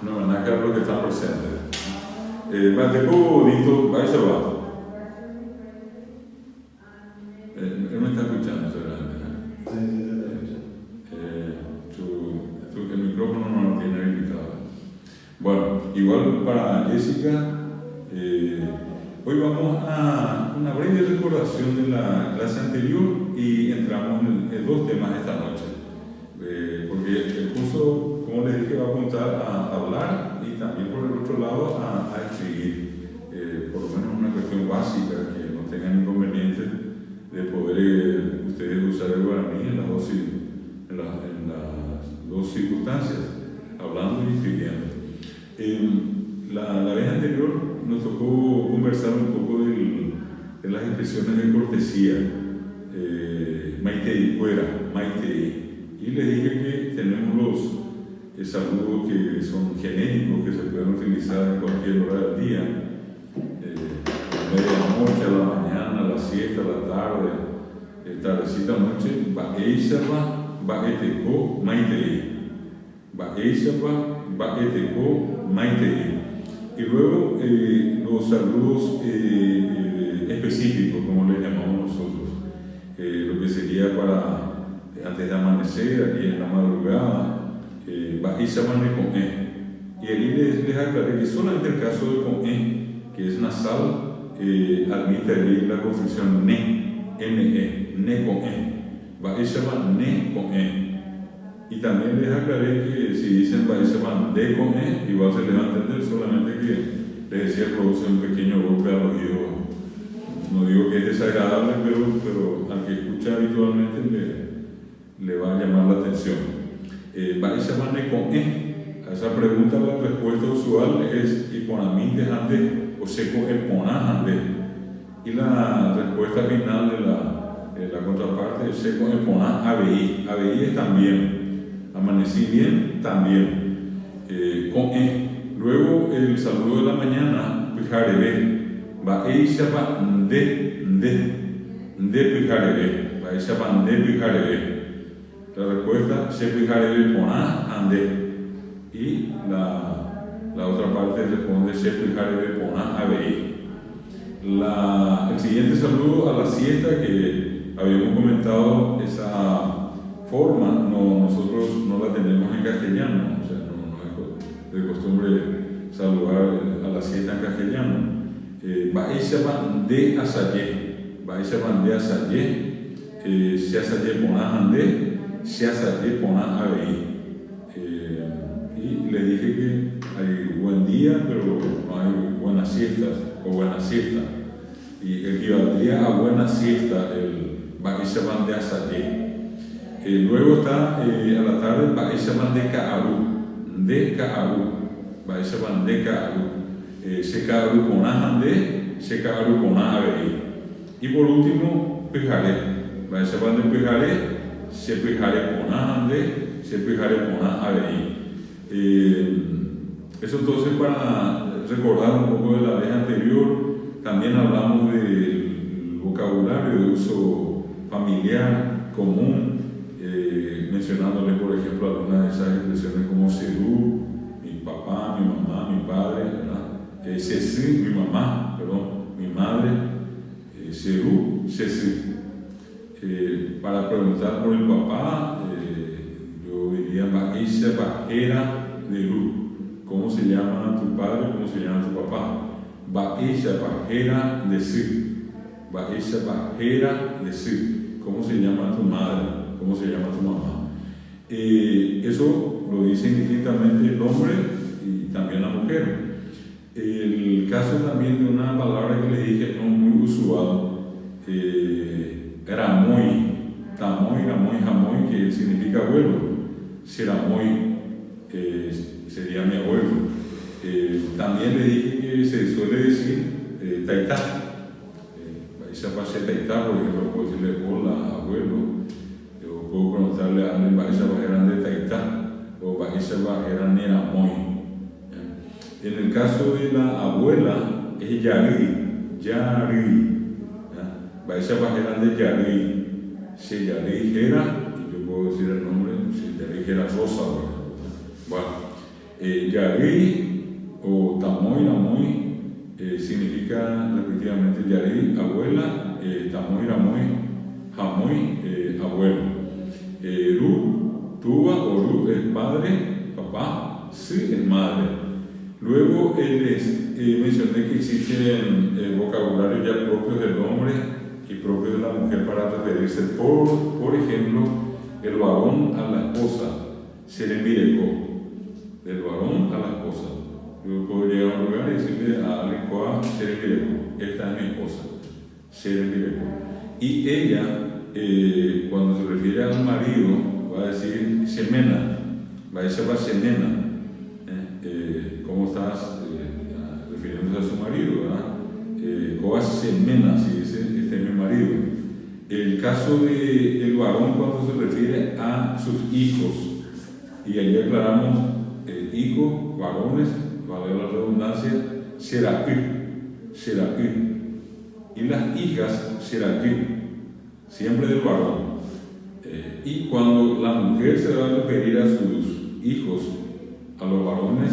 un homenaje a los que están presentes. Mateco bonito, va a ser va. Él me está escuchando, seguramente. El micrófono no lo tiene habilitado. Bueno, igual para Jessica, hoy vamos a una breve recordación de la clase anterior y entramos en dos temas esta noche. Porque el curso, como les dije, va a apuntar a hablar y también por el otro lado a escribir, por lo menos una cuestión básica, que no tengan inconveniente de poder ustedes usar el guaraní en las dos circunstancias, hablando y escribiendo. La vez anterior nos tocó conversar un poco de las expresiones de cortesía, maite y fuera, maite. Y les dije que tenemos los saludos que son genéricos, que se pueden utilizar en cualquier hora del día, a medianoche, a la mañana, a la siesta, a la tarde, tardecita, noche, ba'eishaba, ba'eteko, maite. Ba'eishaba, ba'eteko, maite. Y luego los saludos específicos, como le llamamos nosotros, lo que sería para antes de amanecer, aquí en la madrugada, ba'eishaba ne con y ahí les aclaré que solamente el caso de con que es nasal, admite allí la construcción ne, ne con ba'eishaba ne con Y también les aclaré que si dicen ba'eishaba de con igual se les va a entender, solamente que les decía produce un pequeño golpe al oído. No digo que es desagradable, pero al que escucha habitualmente le va a llamar la atención. Ba'eishaba ne con a esa pregunta la respuesta usual es iponaminte ande o seco eponajande. Y la respuesta final de la contraparte es seco eponaj ABI. ABI es también. Amanecí bien, también. Con Luego el saludo de la mañana, pijarebe. Ba'eishaba de pijarebe. Ba'eishaba de pijarebe. La respuesta se pijarebe ponaj ande. Y la otra parte responde se pijarebe ponaj ABI. El siguiente saludo a la siesta que habíamos comentado, esa forma nosotros no la tenemos en castellano, o sea, no es de costumbre saludar a la siesta en castellano. Ba'eishaba de asayé, ba'eishaba de asayé, se asayé ponaj ande, se asayé ponaj ABI. Y le dije que hay buen día, pero no hay buenas siestas o buena siesta. Y equivaldría a buena siesta el ba'eishaba de asayé. Luego está a la tarde ba'eishaba de ka'aru, ba'eishaba de ka'aru, se ka'aru ponaj ande, se ka'aru ponaj ABI. Y por último, pijaré, ba'eishaba de pijaré, se pijaré ponaj ande, se pijaré ponaj ABI. Eso entonces para recordar un poco de la vez anterior. También hablamos del vocabulario de uso familiar común, mencionándole por ejemplo algunas de esas expresiones como serú, mi papá, mi mamá, mi padre, ¿verdad? Sesí, mi mamá, perdón, mi madre, serú, sesí. Para preguntar por el papá, yo diría ba'eishaba era de Ru. ¿Cómo se llama tu padre? ¿Cómo se llama tu papá? Ba'eishaba era de sí. Ba'eishaba era de sí. ¿Cómo se llama tu madre? ¿Cómo se llama tu mamá? Eso lo dice indistintamente el hombre y también la mujer. El caso también de una palabra que le dije no muy usual, ramoy, tamoy, ramoy, jamoy, que significa abuelo. Seramoy, sería mi abuelo. También le dije que se suele decir taitá. Esa base taitá, por ejemplo, puedo decirle hola, abuelo. O puedo preguntarle a alguien, ba'eishaba eran de taitá, o ba'eishaba eran neramoy. En el caso de la abuela, es yari. Ba'eishaba eran de yari. Si yari era, y yo puedo decir el nombre, si yari era Rosa. Bueno, Yarí o Tamoy, Namoy, significa respectivamente Yarí, abuela, Tamoy, Namoy, Jamoy, abuelo. Ru, Tuba o Ru es padre, papá, Si es madre. Luego mencioné que existen vocabularios ya propios del hombre y propios de la mujer para referirse. Por ejemplo, el varón a la esposa, Serembireco. Del varón a la esposa. Yo puedo llegar a un lugar y decirle a alguien, Serembireco, esta es mi esposa, Serembireco. Y ella, cuando se refiere al marido, va a decir Semena, va a decir Semena. ¿Cómo estás? Refiriéndose a su marido, ¿verdad? Coas Semena, si dice, este es mi marido. El caso del varón cuando se refiere a sus hijos, y allí aclaramos hijos, varones, vale la redundancia, Serapí. Y las hijas, Serapí, siempre del varón. Y cuando la mujer se va a referir a sus hijos, a los varones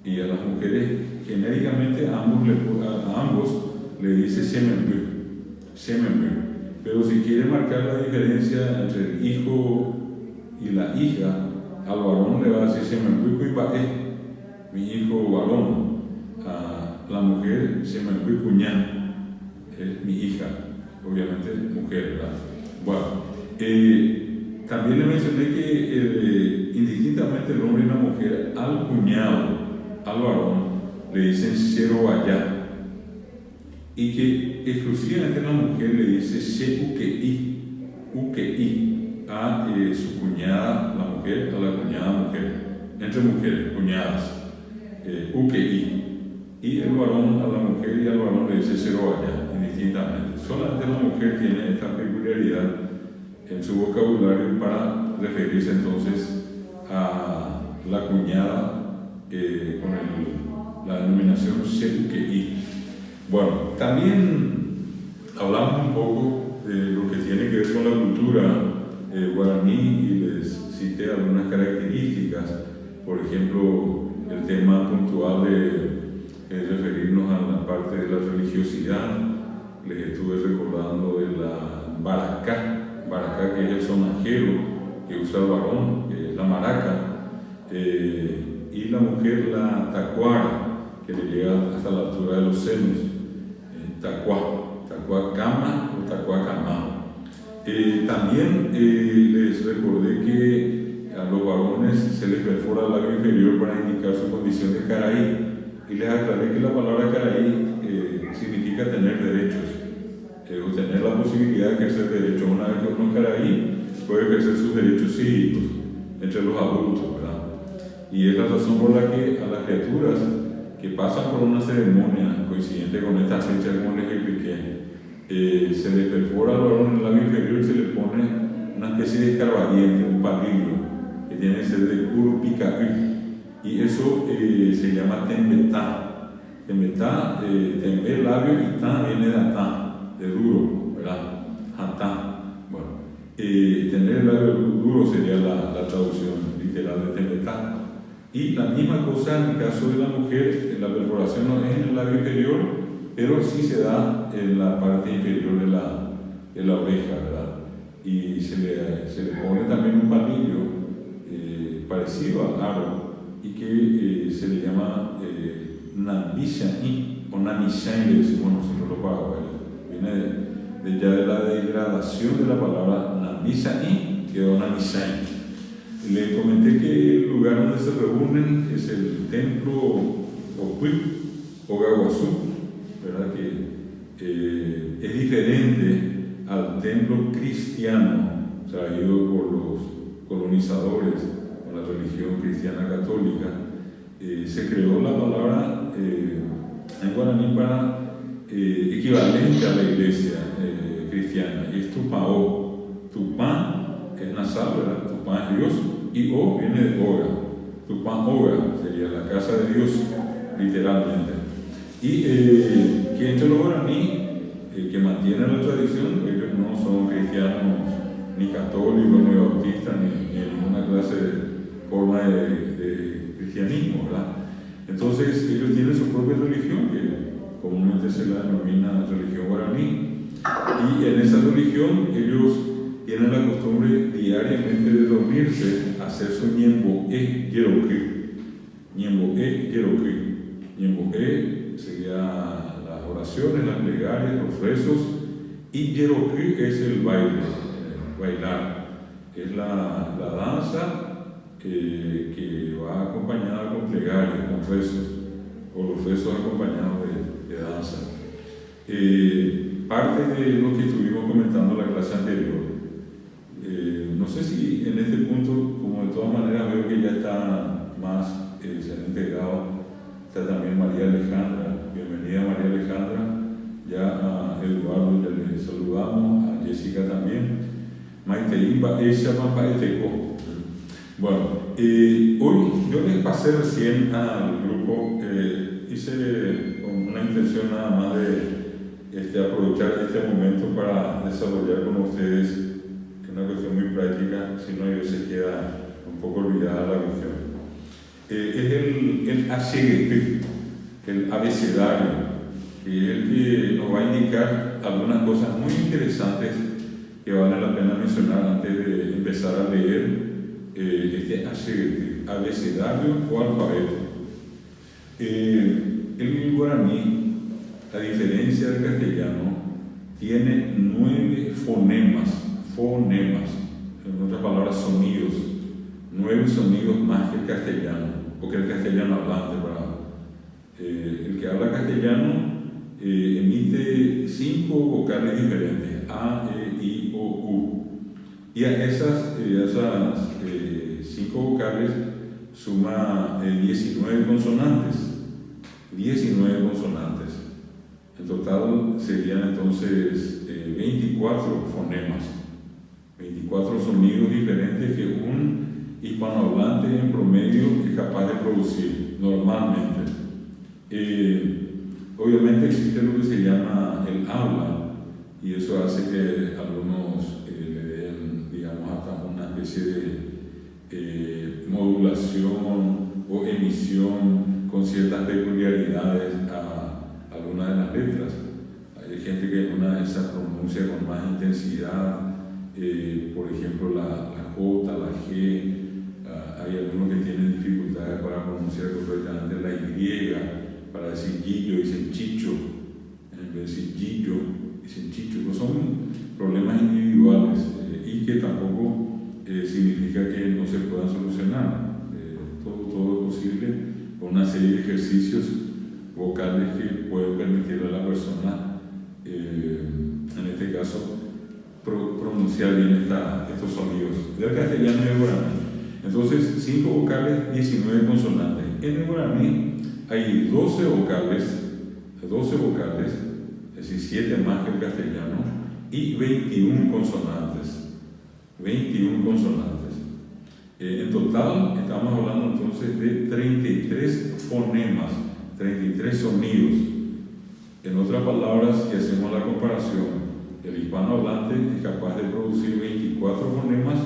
y a las mujeres, genéricamente a ambos le dice Semenbü. Pero si quiere marcar la diferencia entre el hijo y la hija, al varón le va a decir Semenbü Kuibae, mi hijo varón. A la mujer Semenbü Kuñán, es mi hija, obviamente mujer, ¿verdad? Bueno, también le mencioné que indistintamente el hombre y la mujer, al cuñado, al varón, le dicen Serobaya, y que exclusivamente la mujer le dice Ukei, a su cuñada, la mujer, a la cuñada mujer, entre mujeres, cuñadas, Ukei, y el varón a la mujer y al varón le dice Serobaya, indistintamente. Solamente la mujer tiene esta peculiaridad en su vocabulario para referirse entonces a la cuñada con la denominación Sekei. Bueno, también hablamos un poco de lo que tiene que ver con la cultura guaraní y les cité algunas características, por ejemplo, el tema puntual de referirnos a la parte de la religiosidad. Les estuve recordando de la baracá, que es el sonajero que usa el varón, la maraca, y la mujer la tacuara, que le llega hasta la altura de los senos, tacuá cama o tacuá cama. También les recordé que a los varones se les perfora el labio inferior para indicar su condición de caraí, y les aclaré que la palabra caraí significa tener derechos, o tener la posibilidad de ejercer derechos. Una vez que uno es caraí, puede ejercer sus derechos cívicos entre los adultos, ¿verdad? Y es la razón por la que a las criaturas que pasan por una ceremonia coincidente con esta fecha, como les expliqué, se les perfora al varón en el labio inferior y se le pone una especie de escarbadiente, un palillo, que tiene que ser de puro picaú, y eso se llama tembetá. Tembetá, tembe, labio, y ta viene de atá, de duro, ¿verdad? Atá. Bueno, tener el labio duro sería la traducción literal de tembetá. Y la misma cosa en el caso de la mujer, la perforación no es en el labio inferior, pero sí se da en la parte inferior de la oreja, ¿verdad? Y se le pone también un palillo parecido al aro, y que se le llama namishaí o namishaí, le decimos nosotros los paraguayos. Viene ya de la degradación de la palabra namishaí, quedó namishaí. Le comenté que el lugar donde se reúnen es el templo Opuy o Gaguazú, ¿verdad? Que es diferente al templo cristiano traído por los colonizadores con la religión cristiana católica. Se creó la palabra en guaraní para equivalente a la iglesia cristiana, y es Tupao. Tupá es nasal, ¿verdad? Tupá es Dios, y O viene de Oga. Tupá Oga sería la casa de Dios, literalmente. Y que entre los guaraní que mantienen la tradición, ellos no son cristianos ni católicos, ni bautistas, ni ninguna clase de forma de ellos tienen su propia religión, que comúnmente se la denomina religión guaraní, y en esa religión ellos tienen la costumbre diariamente de dormirse, hacer su ñemboé yeroquí. Ñemboé yeroquí. Ñemboé sería las oraciones, las plegarias, los rezos, y yeroquí es el baile, bailar. Es la danza que va acompañada con plegarias, con rezos, o los rezos acompañados de danza. Parte de lo que estuvimos comentando en la clase anterior, no sé si en este punto, como de todas maneras veo que ya está más, se han integrado, está también María Alejandra. Bienvenida María Alejandra, ya a Eduardo ya le saludamos, a Jessica también. Maiteimba, ella va eteco. Bueno, hoy yo les pasé recién al grupo, hice con una intención nada más de aprovechar este momento para desarrollar con ustedes una cuestión muy práctica, si no yo se queda un poco olvidada la cuestión. Es el ACGT, el abecedario, que es el que nos va a indicar algunas cosas muy interesantes que vale la pena mencionar antes de empezar a leer este abecedario o alfabeto. El guaraní, a diferencia del castellano, tiene 9 fonemas, en otras palabras sonidos, 9 sonidos más que el castellano, o que el castellano hablante. El que habla castellano emite 5 vocales diferentes, A, E, I, O, U. Y a esas 5 vocales suma 19 consonantes. 19 consonantes. En total serían entonces 24 fonemas, 24 sonidos diferentes que un hispanohablante en promedio es capaz de producir normalmente. Obviamente existe lo que se llama el habla, y eso hace que algunos le den, digamos, hasta una especie de modulación o emisión con ciertas peculiaridades a algunas de las letras. Hay gente que una de esas pronuncia con más intensidad, por ejemplo la J, la G. Hay algunos que tienen dificultades para pronunciar correctamente la Y, para decir Gillo dicen Chicho, en vez de decir Gillo dicen Chicho. No son problemas individuales y que tampoco significa que no se puedan solucionar. Todo es posible con una serie de ejercicios vocales que pueden permitirle a la persona, en este caso, pronunciar bien estos sonidos del castellano y del guaraní. Entonces, 5 vocales, 19 consonantes. En el guaraní hay 12 vocales, es decir, 7 más que el castellano, y 21 consonantes. 21 consonantes. En total, estamos hablando entonces de 33 fonemas, 33 sonidos. En otras palabras, si hacemos la comparación, el hispanohablante es capaz de producir 24 fonemas,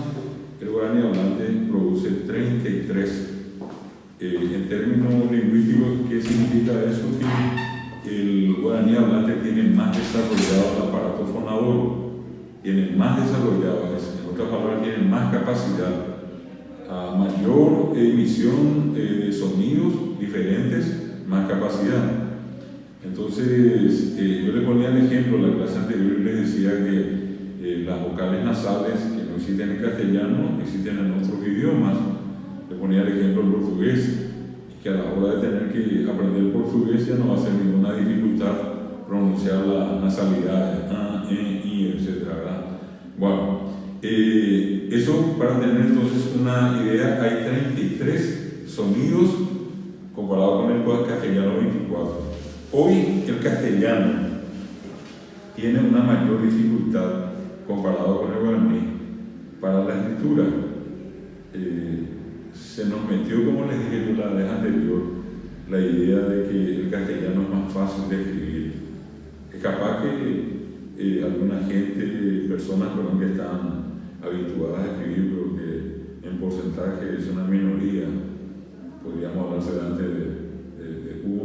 el guaraní hablante produce 33. En términos lingüísticos, ¿qué significa eso? Que el guaraní hablante tiene más desarrollado el aparato fonador, tiene más desarrollado, en otras palabras, tiene más capacidad, a mayor emisión de sonidos diferentes, más capacidad. Entonces, yo le ponía el ejemplo, en la clase anterior les decía que las vocales nasales que no existen en castellano, existen en otros idiomas. Le ponía el ejemplo del portugués, que a la hora de tener que aprender portugués ya no va a ser ninguna dificultad pronunciar las nasalidades, A, E, I, etc. ¿verdad? Bueno, eso para tener entonces una idea, hay 33 sonidos comparado con el castellano 24. Hoy el castellano tiene una mayor dificultad comparado con el guaraní para la escritura. Se nos metió, como les dije yo la vez anterior, la idea de que el castellano es más fácil de escribir. Es capaz que alguna gente, personas que están habituadas a escribir, pero que en porcentaje es una minoría, podríamos hablarse antes de 1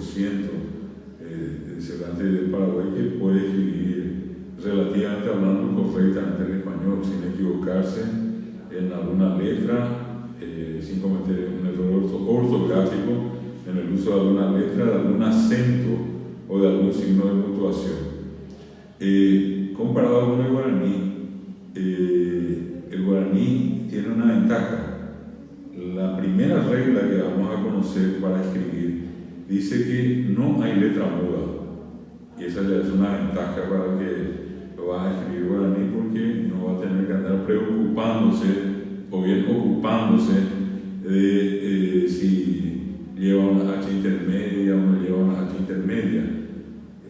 de Cervantes de Paraguay que puede escribir relativamente hablando correctamente el español, sin equivocarse en alguna letra, sin cometer un error ortográfico en el uso de alguna letra, de algún acento o de algún signo de puntuación. Comparado con el guaraní tiene una ventaja. La primera regla que vamos a conocer para escribir dice que no hay letra muda, y esa ya es una ventaja para el que lo va a escribir guaraní, porque no va a tener que andar preocupándose o bien ocupándose de si lleva una H intermedia o no lleva una H intermedia.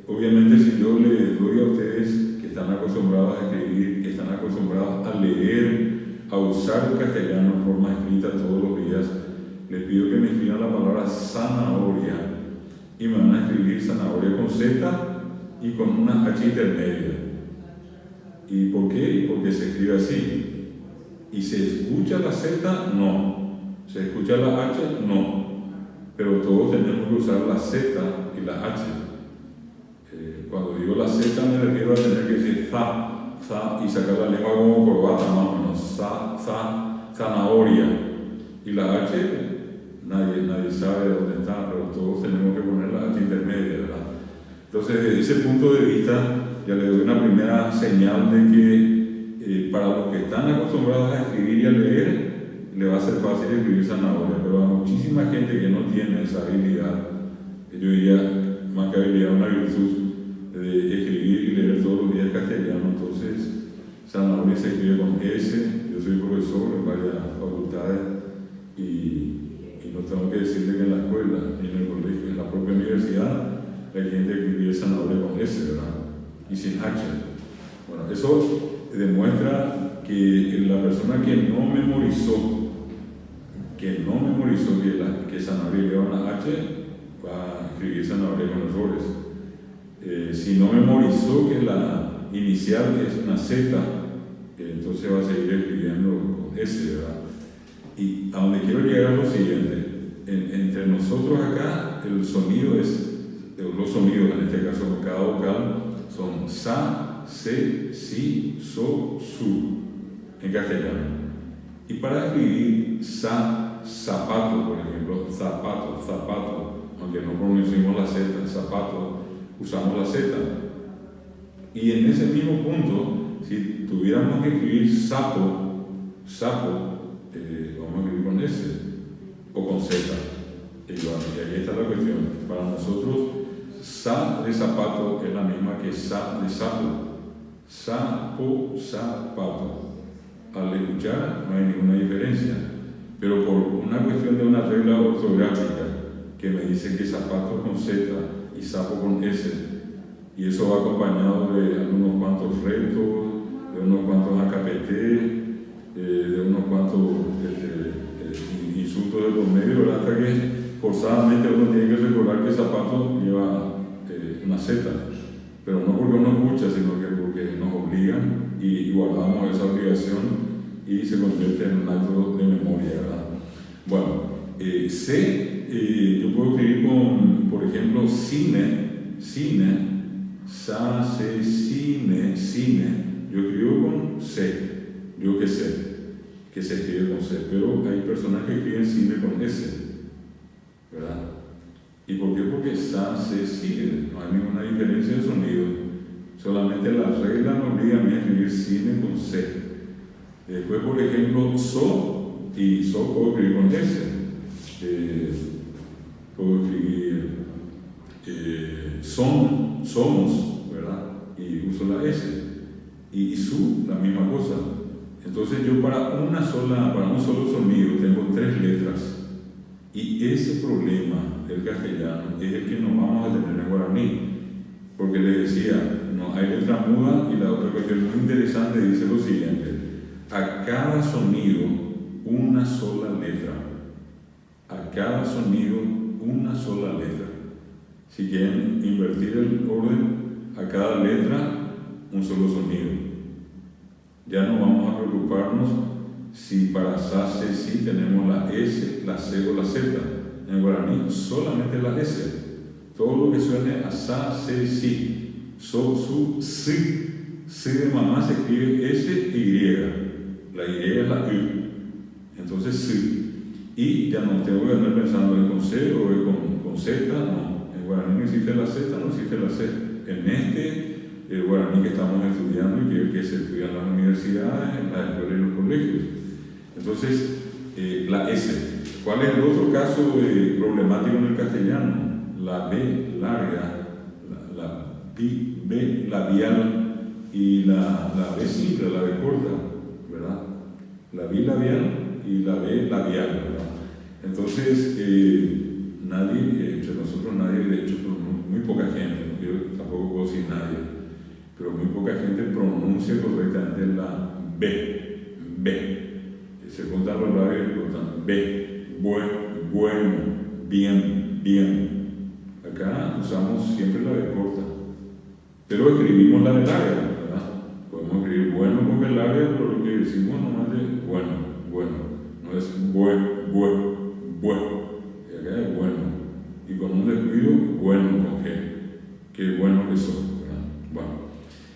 Obviamente, si yo le doy a ustedes que están acostumbrados a escribir, que están acostumbrados a leer, a usar el castellano en forma escrita todos los días, les pido que me escriban la palabra zanahoria y me van a escribir zanahoria con Z y con una H intermedia. ¿Y por qué? Porque se escribe así. ¿Y se escucha la Z? No. ¿Se escucha la H? No. Pero todos tenemos que usar la Z y la H. Cuando digo la Z me refiero a tener que decir za, y sacar la lengua como corbata, más o menos, zanahoria. Y la H, nadie sabe dónde está, pero todos tenemos que poner la H intermedia, ¿verdad? Entonces, desde ese punto de vista, ya le doy una primera señal de que para los que están acostumbrados a escribir y a leer, le va a ser fácil escribir zanahoria, pero a muchísima gente que no tiene esa habilidad, yo diría más que habilidad, una virtud de escribir y leer todos los días castellano. Entonces, zanahoria se escribe con S. Yo soy profesor en varias facultades y no tengo que decirle que en la escuela, ni en el colegio, en la propia universidad, hay gente que escribe zanahoria con S, ¿verdad? Y sin H. Bueno, eso demuestra que la persona que no memorizó que zanahoria lleva una H, va a escribir zanahoria con errores. Si no memorizó que la inicial es una Z, entonces va a seguir escribiendo con S, ¿verdad? Y a donde quiero llegar es lo siguiente: entre nosotros acá, el sonido los sonidos, en este caso cada vocal, son sa, se, si, so, su, en castellano. Y para escribir sa, zapato, por ejemplo, zapato, aunque no pronunciamos la Z, zapato, usamos la Z. Y en ese mismo punto, si tuviéramos que escribir sapo, vamos a escribir con S o con Z. Y ahí está la cuestión. Para nosotros, sa de zapato es la misma que sa de sapo. Sapo, zapato. Al escuchar no hay ninguna diferencia, pero por una cuestión de una regla ortográfica que me dice que zapato con Z y sapo con S, y eso va acompañado de algunos cuantos retos, de unos cuantos AKPT, de unos cuantos insultos de por medio, ¿verdad? Hasta que forzadamente uno tiene que recordar que zapato lleva una Z, pero no porque uno escucha, sino que porque nos obligan y guardamos esa obligación y se convierte en un acto de memoria, ¿verdad? Bueno, yo puedo escribir con, por ejemplo, cine, sa, se, cine, yo escribo con C, yo que sé, que se escribe con C, pero hay personas que escriben cine con S, ¿verdad? ¿Y por qué? Porque sa, se, cine, no hay ninguna diferencia de sonido, solamente la regla me obliga a mí a escribir cine con C. Después, por ejemplo, so, y so puedo escribir con S, puedo escribir somos, ¿verdad? Y uso la S, y su, la misma cosa. Entonces yo para un solo sonido tengo 3 letras, y ese problema del castellano es el que nos vamos a tener en guaraní, porque les decía, no hay letra muda. Y la otra cuestión muy interesante dice lo siguiente: a cada sonido una sola letra, a cada sonido una sola letra. Si quieren invertir el orden, a cada letra un solo sonido. Ya no vamos a preocuparnos si para sa, se, si tenemos la S, la C o la Z. En guaraní solamente la S. Todo lo que suene a sa, se, si, so, su, si. Si de mamá se escribe S-Y. La Y es la U. Entonces si. Y ya no tengo que andar pensando en con C o con Z, no. En guaraní no existe la Z, no existe la C. En el guaraní que estamos estudiando y que se estudia en las universidades, en las escuelas y los colegios. Entonces, la S. ¿Cuál es el otro caso problemático en el castellano? La B larga, la B labial y la B simple, la B corta, ¿verdad? La bilabial y la B labial, ¿verdad? Entonces, nadie, entre nosotros nadie, de hecho, muy poca gente, yo tampoco puedo decir nadie, pero muy poca gente pronuncia correctamente la B. Se contan los labios y cortan B, bueno, bien. Acá usamos siempre la B corta, pero escribimos la B larga, ¿verdad? Podemos escribir bueno con B larga, pero lo que decimos nomás es bueno, no es bueno, y acá es bueno, y con un descuido, bueno con G, qué bueno que son, ¿verdad? Bueno,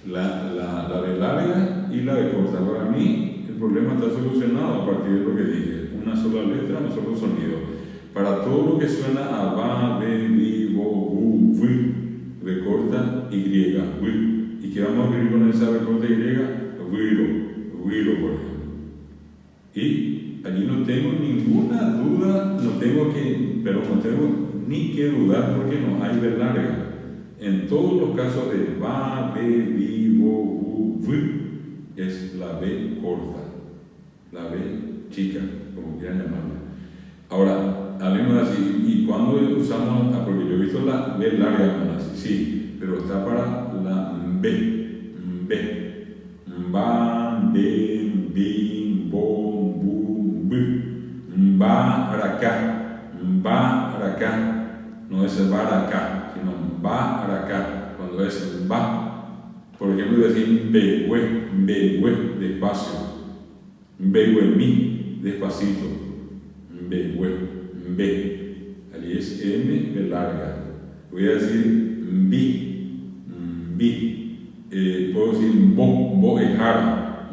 la B larga y la B corta, para mí el problema está solucionado a partir de lo que dije, una sola letra, un solo sonido. Para todo lo que suena a va, be, bi, bo, bu, vi, B corta Y, ¿y qué vamos a escribir con esa B corta Y? Viro, por ejemplo. Y allí no tengo ninguna duda, no tengo ni que dudar porque no hay B larga. En todos los casos de va, be, bi, bo, bu, vi, es la B corta, la B chica, como quieran llamarla. Ahora, hablemos así, y cuando usamos, porque yo he visto la B larga, así, sí, pero está para la B. Ba, be, bi, bo, bu, bi. Baracá, no es baracá, sino baracá, cuando es ba. Por ejemplo, decir behue, despacio, mi, despacito, be, allí es M, B larga. Voy a decir bi, puedo decir bo es jara,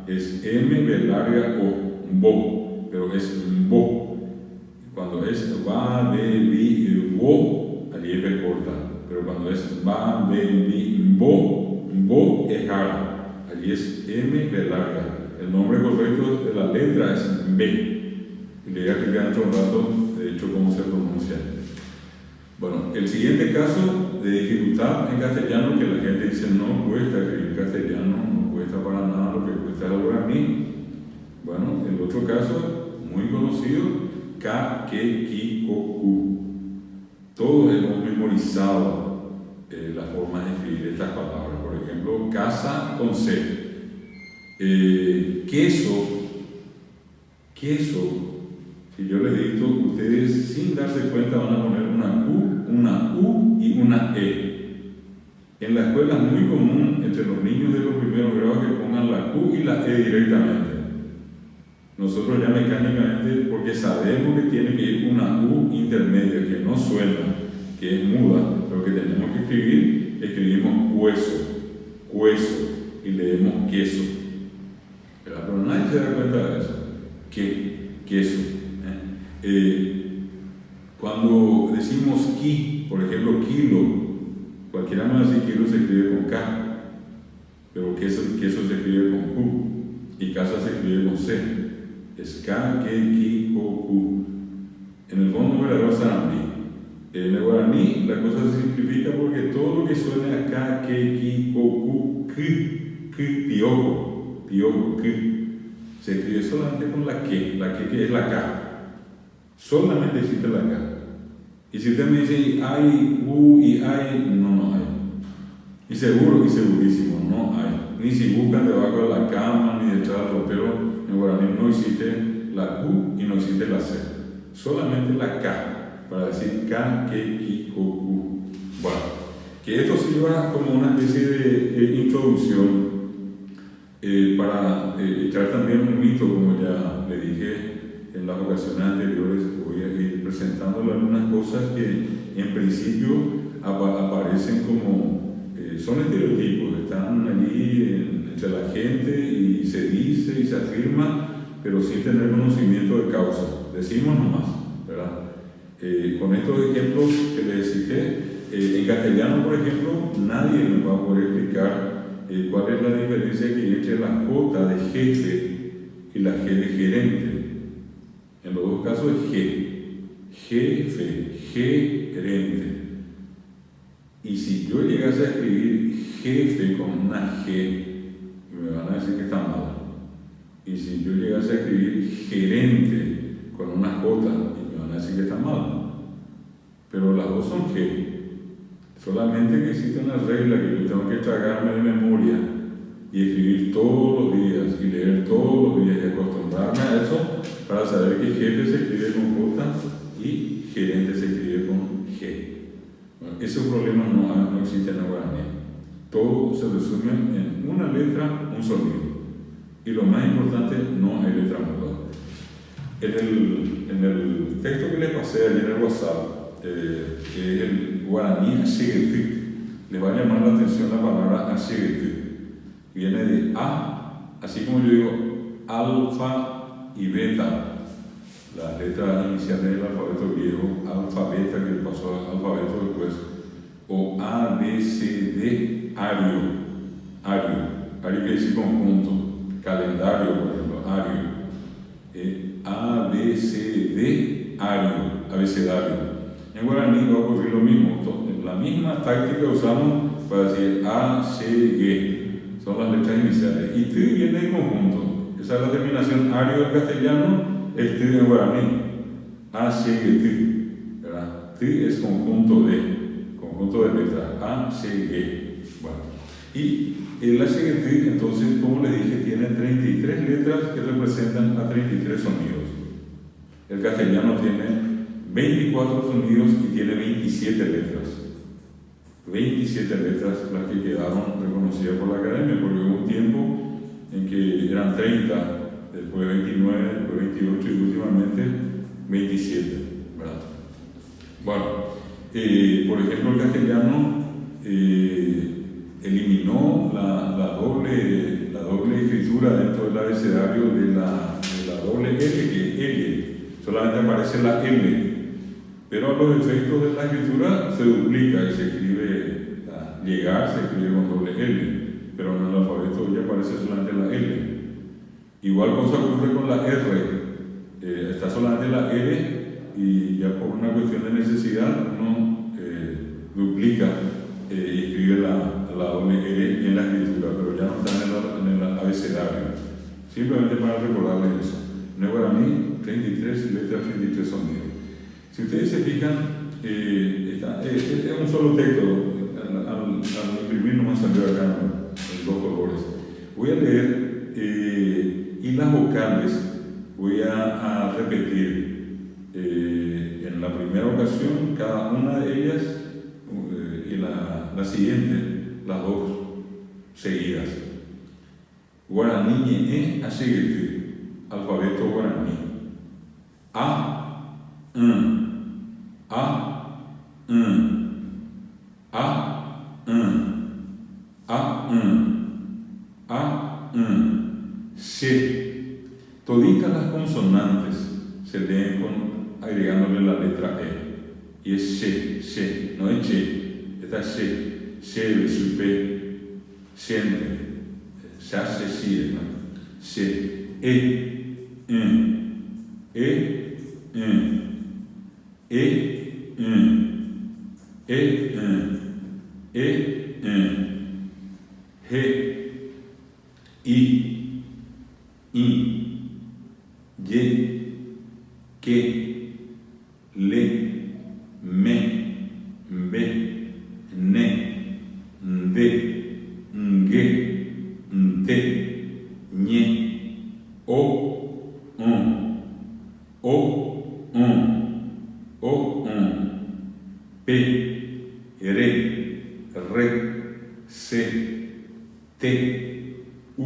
es M, B larga o bo, pero es bo. Cuando es va, be, bi, bo, allí es B corta, pero cuando es va, be, bi, bo es jara, allí es M, B larga. El nombre correcto de la letra es B. Y le voy a explicar dentro de un rato, de hecho, cómo se pronuncia. Bueno, el siguiente caso de dificultad en castellano, que la gente dice no cuesta escribir castellano, no cuesta para nada lo que cuesta el guaraní. Bueno, el otro caso, muy conocido, ka, ke, ki, ko, ku. Todos hemos memorizado la forma de escribir estas palabras. Por ejemplo, casa con C. Queso. Si yo les dicto, ustedes sin darse cuenta van a poner una Q, una U y una E. En la escuela es muy común entre los niños de los primeros grados que pongan la Q y la E directamente. Nosotros ya mecánicamente, porque sabemos que tiene que ir una U intermedia, que no suena, que es muda, pero que tenemos que escribir, escribimos hueso y leemos queso. Pero nadie se da cuenta de eso. Queso. Cuando decimos por ejemplo, kilo, cualquiera más decir kilo se escribe con K, pero queso se escribe con Q, y casa se escribe con C. Es K, Ke, Ki, Ko, Ku. En el fondo verdadero sarambí. En el guaraní la cosa se simplifica porque todo lo que suene a K, Ke, Ki, Ko, Ku, piojo, se escribe solamente con la que es la K. Solamente existe la K. Y si usted me dice hay U y hay, no hay. Y seguro y segurísimo, no hay. Ni si buscan debajo de la cama ni detrás del ropero, en guaraní no existe la Q y no existe la C. Solamente la K, para decir K, Ke, Ki, Ko, Ku. Bueno, que esto sirva como una especie de introducción para echar también un mito, como ya le dije en las ocasiones anteriores. Voy a ir presentándole algunas cosas que en principio aparecen como, son estereotipos, están allí entre la gente y se dice y se afirma, pero sin tener conocimiento de causa. Decimos nomás, ¿verdad? Con estos ejemplos que les cité, en castellano, por ejemplo, nadie me va a poder explicar cuál es la diferencia que hay entre la J de jefe y la G de gerente. En los dos casos es G. Jefe, gerente. Y si yo llegase a escribir jefe con una G, me van a decir que está mal. Y si yo llegase a escribir gerente con una J, me van a decir que está mal. Pero las dos son G. Solamente que existe una regla que yo tengo que tragarme de memoria y escribir todos los días y leer todos los días y acostumbrarme a eso para saber que jefe se escribe con J y gerente se escribe con G. Bueno, esos problemas no existen en guaraní. Todo se resume en una letra, un sonido. Y lo más importante, no hay letra muda. En el texto que les pasé ayer en el WhatsApp, que es el guaraní ashegetí, le va a llamar la atención la palabra ashegetí. Viene de A, así como yo digo, alfa y beta, las letras iniciales del alfabeto griego, alfa, beta, que pasó al alfabeto después, o A, B, C, D, ario, quiere decir conjunto, calendario, por ejemplo, ario, A, B, C, D, ario, abecedario. En guaraní va a ocurrir lo mismo, la misma táctica usamos para decir A, C, G, son las letras iniciales, y T viene en conjunto, esa es la terminación ario del castellano, es T en guaraní, A, C, G, T, ¿verdad? T es conjunto de letras, A, C, G. Bueno, y el ACGT, entonces, como les dije, tiene 33 letras que representan a 33 sonidos. El castellano tiene 24 sonidos y tiene 27 letras. 27 letras las que quedaron reconocidas por la academia, porque hubo un tiempo en que eran 30, después 29, después 28 y últimamente 27, ¿verdad? Bueno, por ejemplo, el castellano eliminó la doble escritura dentro del abecedario de la doble L, que es L, solamente aparece la L, pero a los efectos de la escritura se duplica y se escribe, llegar se escribe con doble L, pero en el alfabeto ya aparece solamente la L. Igual cosa ocurre con la R, está solamente la L y ya por una cuestión de necesidad uno duplica y escribe la doble L en la escritura, pero ya no está en el abecedario. Simplemente para recordarles eso. En el guaraní, 33 letras, 33 sonidos. Si ustedes se fijan, es un solo texto, al imprimir no me salió acá en dos colores. Voy a leer y las vocales voy a repetir en la primera ocasión cada una de ellas y la siguiente, las dos seguidas. Guaraní alfabeto guaraní. A, A, C. Toditas las consonantes se leen agregándole la letra E. Y es C, no es Che. Esta es C de su P, siente, se hace así, ¿no? C, G, I, Y, que, le, me, be, ne, de, nge, nte, ñe, o, pe, re, se, te, u,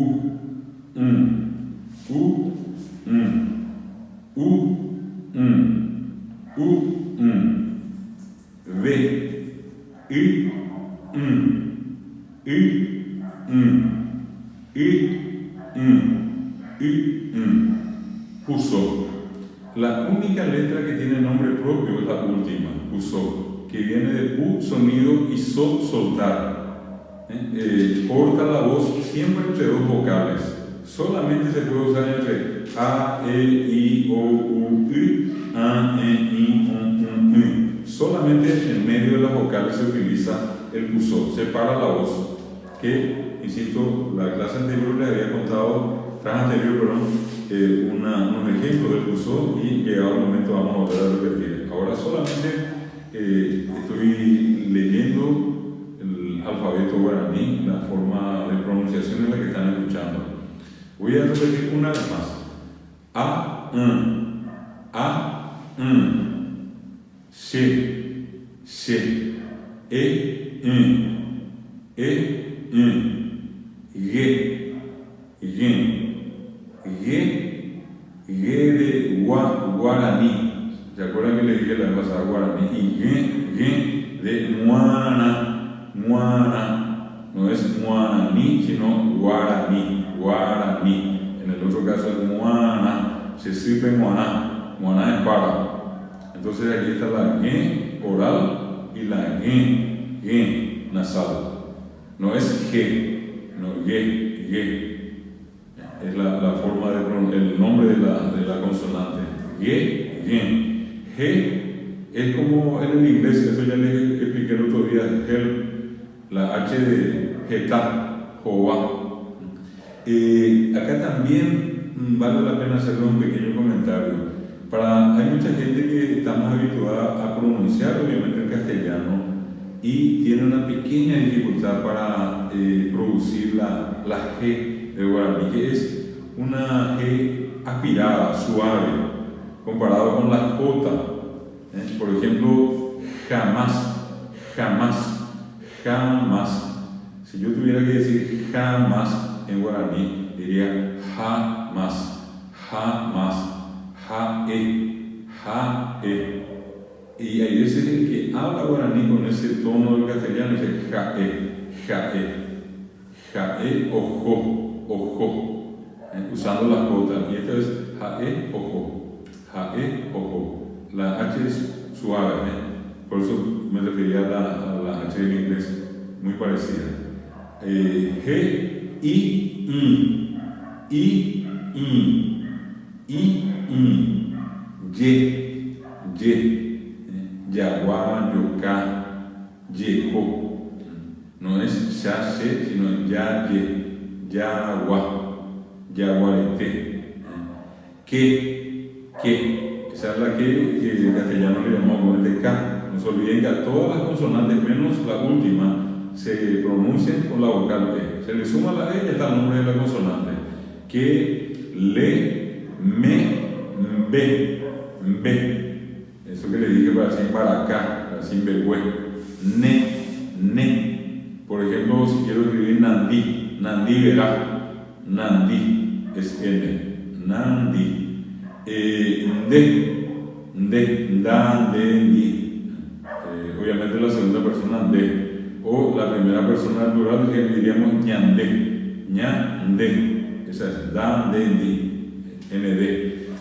ve, i, puso. La única letra que tiene nombre propio es la última, puso, que viene de pu, sonido, y so, soltar. Corta la voz siempre entre dos vocales. Solamente se puede usar entre a, e, i, o, u, a, e, i, o, u. Solamente en medio de las vocales se utiliza el puso, separa la voz. Que, insisto, la clase anterior les había contado, unos ejemplos del puso, y llegado el momento vamos a volver a repetir. Ahora solamente estoy leyendo el alfabeto guaraní, la forma de pronunciación en la que están escuchando. Voy a repetir una vez más. A, se, e, ge de guaraní. ¿Se acuerdan que le dije la vez pasada guaraní? Y ge de muana. No es guaraní, sino guaraní. En el otro caso es muana, se escribe muana. Muana es para. Entonces aquí está la ge oral y la ge nasal. No es ge, no ge. Es la forma el nombre de la consonante. Ge. Es como en el inglés, eso ya les expliqué el otro día, la H de jeta, jova. Acá también vale la pena hacerle un pequeño comentario. Hay mucha gente que está más habituada a pronunciar, obviamente, el castellano, y tiene una pequeña dificultad para producir la G de guaraní, que es una G aspirada, suave, comparado con la J. Por ejemplo, jamás. Si yo tuviera que decir jamás en guaraní, diría jamás, jae. Y hay veces el que habla guaraní con ese tono del castellano dice jae o jo, usando la J. Y esta es jae o jo. La H es suave, por eso me refería a la H del inglés, muy parecida. G, I, yaguá, yoká, yeco. No es ya se, sino ya yaguarete. Que. Esa es la que en castellano le llamamos comúnmente K. No se olviden que a todas las consonantes, menos la última, se pronuncian con la vocal E. Se le suma la E y está el nombre de la consonante. Que, le, me, be. Eso que le dije para acá, sin begüe. Ne. Por ejemplo, si quiero escribir Nandí verá. Nandí es N. Nandí. Di. Obviamente la segunda persona de. O la primera persona plural que diríamos ñandé. Esa es di. ND.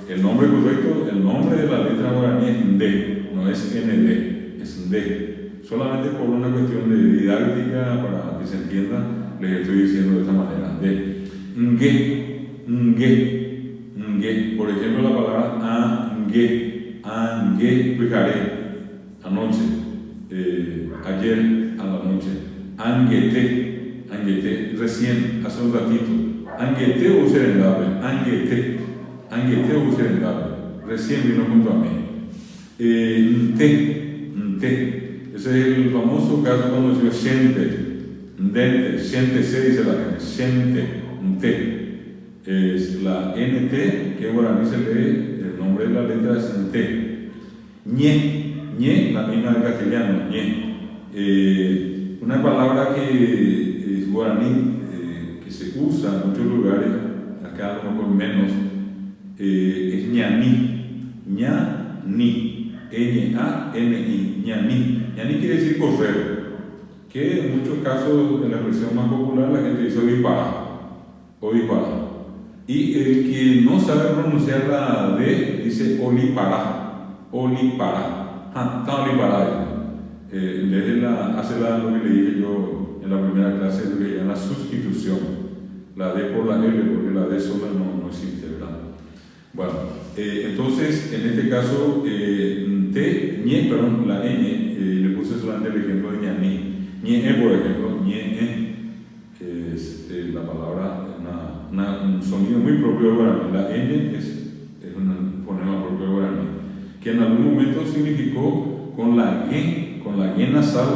El nombre correcto, el nombre de la letra guaraní es D, no es ND, es D. Solamente por una cuestión de didáctica, para que se entienda, les estoy diciendo de esta manera. D. Ngue. Por ejemplo, la palabra angue, fijaré, anoche, ayer a la noche. Anguete, recién, hace un ratito. Anguete o serendabe, anguete o serendabe, recién vino junto a mí. Nte. Ese es el famoso caso cuando se siente, siéntese, dice la gente, siente, nte. Es la NT, que en guaraní se lee, el nombre de la letra es nte. Ñe, la misma del castellano, ñe. Una palabra que es guaraní, que se usa en muchos lugares, acá a lo mejor menos, es ñaní. N-A-N-I, ñaní. Ñaní quiere decir correr, que en muchos casos, en la expresión más popular, la gente dice ovipará. Y el que no sabe pronunciar la D dice olipará. En vez de hace lo que le dije yo en la primera clase, lo que llaman la sustitución. La D por la L, porque la D sola no existe, ¿verdad? Bueno, entonces, en este caso, la N, le puse solamente el ejemplo de ñaní. Ñe, por ejemplo, que es la palabra, un sonido muy propio del guaraní. La N es un fonema propio del guaraní, que en algún momento significó con la G nasal,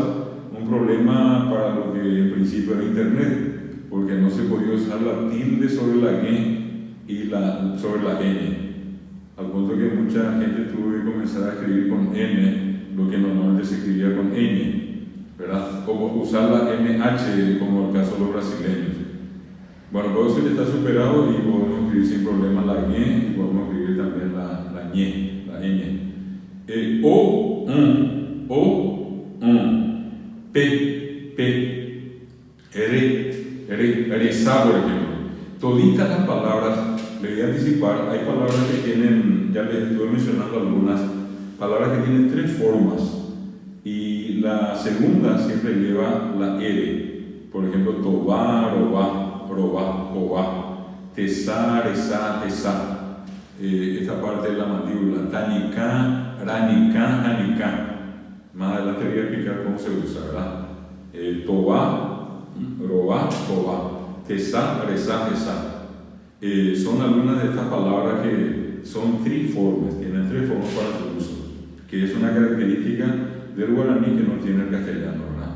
un problema para lo que en principio era Internet, porque no se podía usar la tilde sobre la G y sobre la N, al punto que mucha gente tuvo que comenzar a escribir con N, lo que normalmente se escribía con N, ¿verdad? O usar la NH, como el caso de los brasileños. Bueno, todo eso ya está superado y podemos escribir sin problema la G y podemos escribir también la Ñ, la Ñ. P, reza, por ejemplo. Toditas las palabras, le voy a anticipar, hay palabras que tienen, ya les estuve mencionando algunas, palabras que tienen 3 formas. Y la segunda siempre lleva la R. Por ejemplo, tobá, robá, jobá, tesá, rezá, tesá. Esta parte de la mandíbula, tanicá, ranicá, janicá. Más adelante voy a explicar cómo se usa, ¿verdad? Tobá, robá, jobá, tesá, rezá, tesá. Son algunas de estas palabras que son triformes, tienen 3 formas para su uso, que es una característica del guaraní que no tiene el castellano, ¿verdad?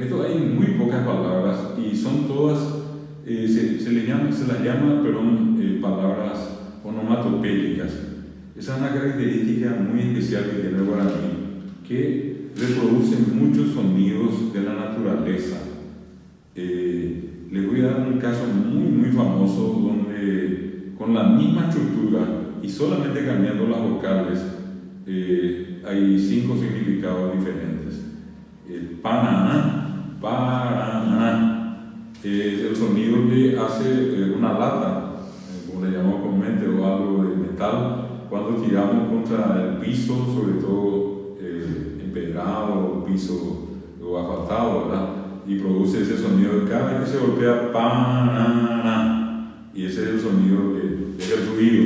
Esto hay muy pocas palabras y son todas, se las llama palabras onomatopélicas. Esa es una característica muy especial que tiene el guaraní, que reproduce muchos sonidos de la naturaleza. Les voy a dar un caso muy famoso donde con la misma estructura y solamente cambiando las vocales, hay 5 significados diferentes. Paraná, es el sonido que hace una lata, como le llamamos comúnmente, o algo de metal, cuando tiramos contra el piso, sobre todo empedrado, piso o asfaltado, ¿verdad? Y produce ese sonido de cada vez que se golpea, paraná, y ese es el sonido es el ruido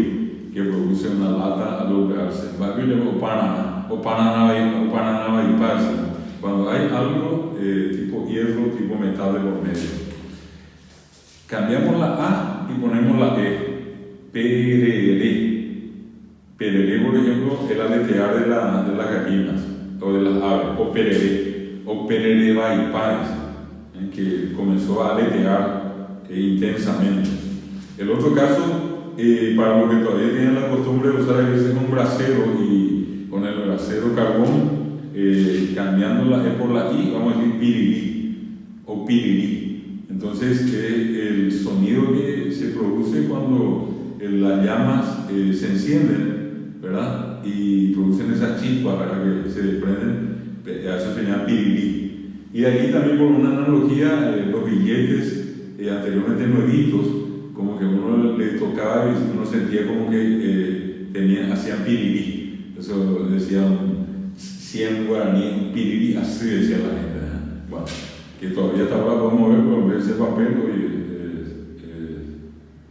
que produce una lata al golpearse. O paraná y parse. Cuando hay algo tipo hierro, tipo metal de por medio. Cambiamos la A y ponemos la E. Pereré, por ejemplo, el aletear de las gallinas o de las aves. O pereré vaipáis, que comenzó a aletear intensamente. El otro caso, para los que todavía tienen la costumbre de usar a veces un brasero y con el brasero carbón, cambiando la E por la I, vamos a decir pirirí o pirirí. Entonces, el sonido que se produce cuando las llamas se encienden, ¿verdad? Y producen esas chispas, ¿verdad? Que se desprenden, eso se llama pirirí. Y de aquí también, por una analogía, los billetes anteriormente nuevitos, como que uno le tocaba y uno sentía como que hacían pirirí. Eso decían 100 guaraní, un pirirí, así decía la gente. Bueno, que todavía hasta ahora podemos ver, pero en vez de papel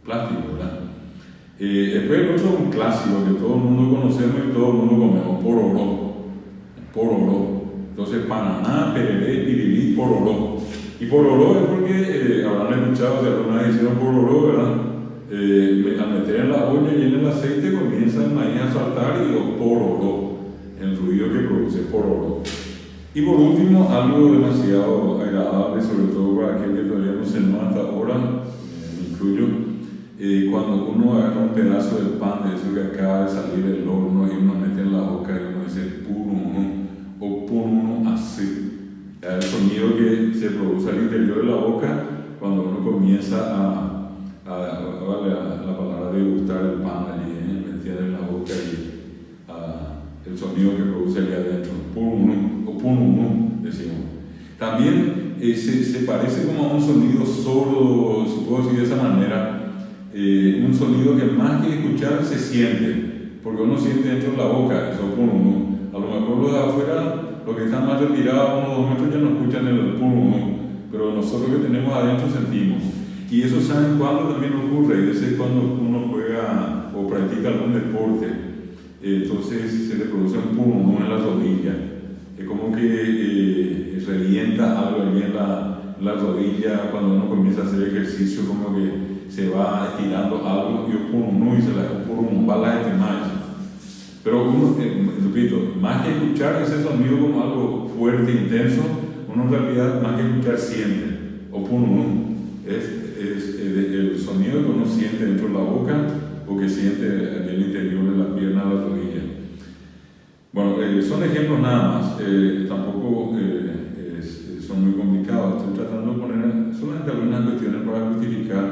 plástico, ¿verdad? Después el otro, un clásico que todo el mundo conocemos y todo el mundo comemos, pororó. Entonces, pananá, pereré, pirirí, pororó. Y pororó es porque habrán escuchado, si alguna vez hicieron pororó, ¿verdad? Al meter en la olla y en el aceite comienza el maíz a saltar y pororó. El ruido que produce pororó. Y por último, algo demasiado agradable, sobre todo para aquel que todavía no se nota hasta ahora, me incluyo, cuando uno agarra un pedazo de pan de eso que acaba de salir del horno y uno mete en la boca y uno dice puruno o puruno así. El sonido que se produce al interior de la boca cuando uno comienza la palabra de degustar el pan allí, metiendo en la boca el sonido que produce allá adentro, purunum, o pununum, decimos. También se parece como a un sonido sordo, si puedo decir de esa manera, un sonido que más que escuchar se siente, porque uno siente dentro de la boca, eso pununum. A lo mejor los de afuera, los que están más retirados, unos 2 metros, ya no escuchan el pununum, pero nosotros que tenemos adentro sentimos. Y eso, ¿saben cuándo también ocurre? Ese es cuando uno juega o practica algún deporte, entonces se le produce un pununum en la rodilla. Es como que revienta algo allí en la rodilla cuando uno comienza a hacer ejercicio, como que se va estirando algo y un pununum y se la pununum bala de más. Pero uno, repito, más que escuchar ese sonido como algo fuerte, intenso, uno en realidad más que escuchar siente, o pununum, es el sonido que uno siente dentro de la boca o que siente en el interior de la pierna o la rodilla. Bueno, son ejemplos nada más, tampoco son muy complicados. Estoy tratando de poner solamente algunas cuestiones para justificar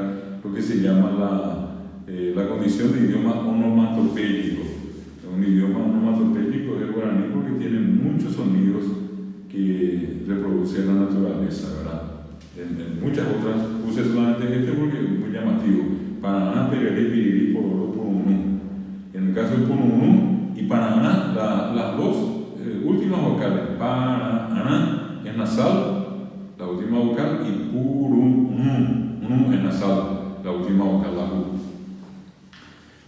lo que se llama la condición de idioma onomatopéyico. Un idioma onomatopéyico es el guaraní porque tiene muchos sonidos que reproduce la naturaleza, ¿verdad? En muchas otras puse solamente este porque es muy llamativo. Paraná, pereré, pirirí, pororó, pununum. En el caso del pununum y paraná, las dos últimas vocales, paraná es nasal, la última vocal, y pununum es nasal, la última vocal, la u.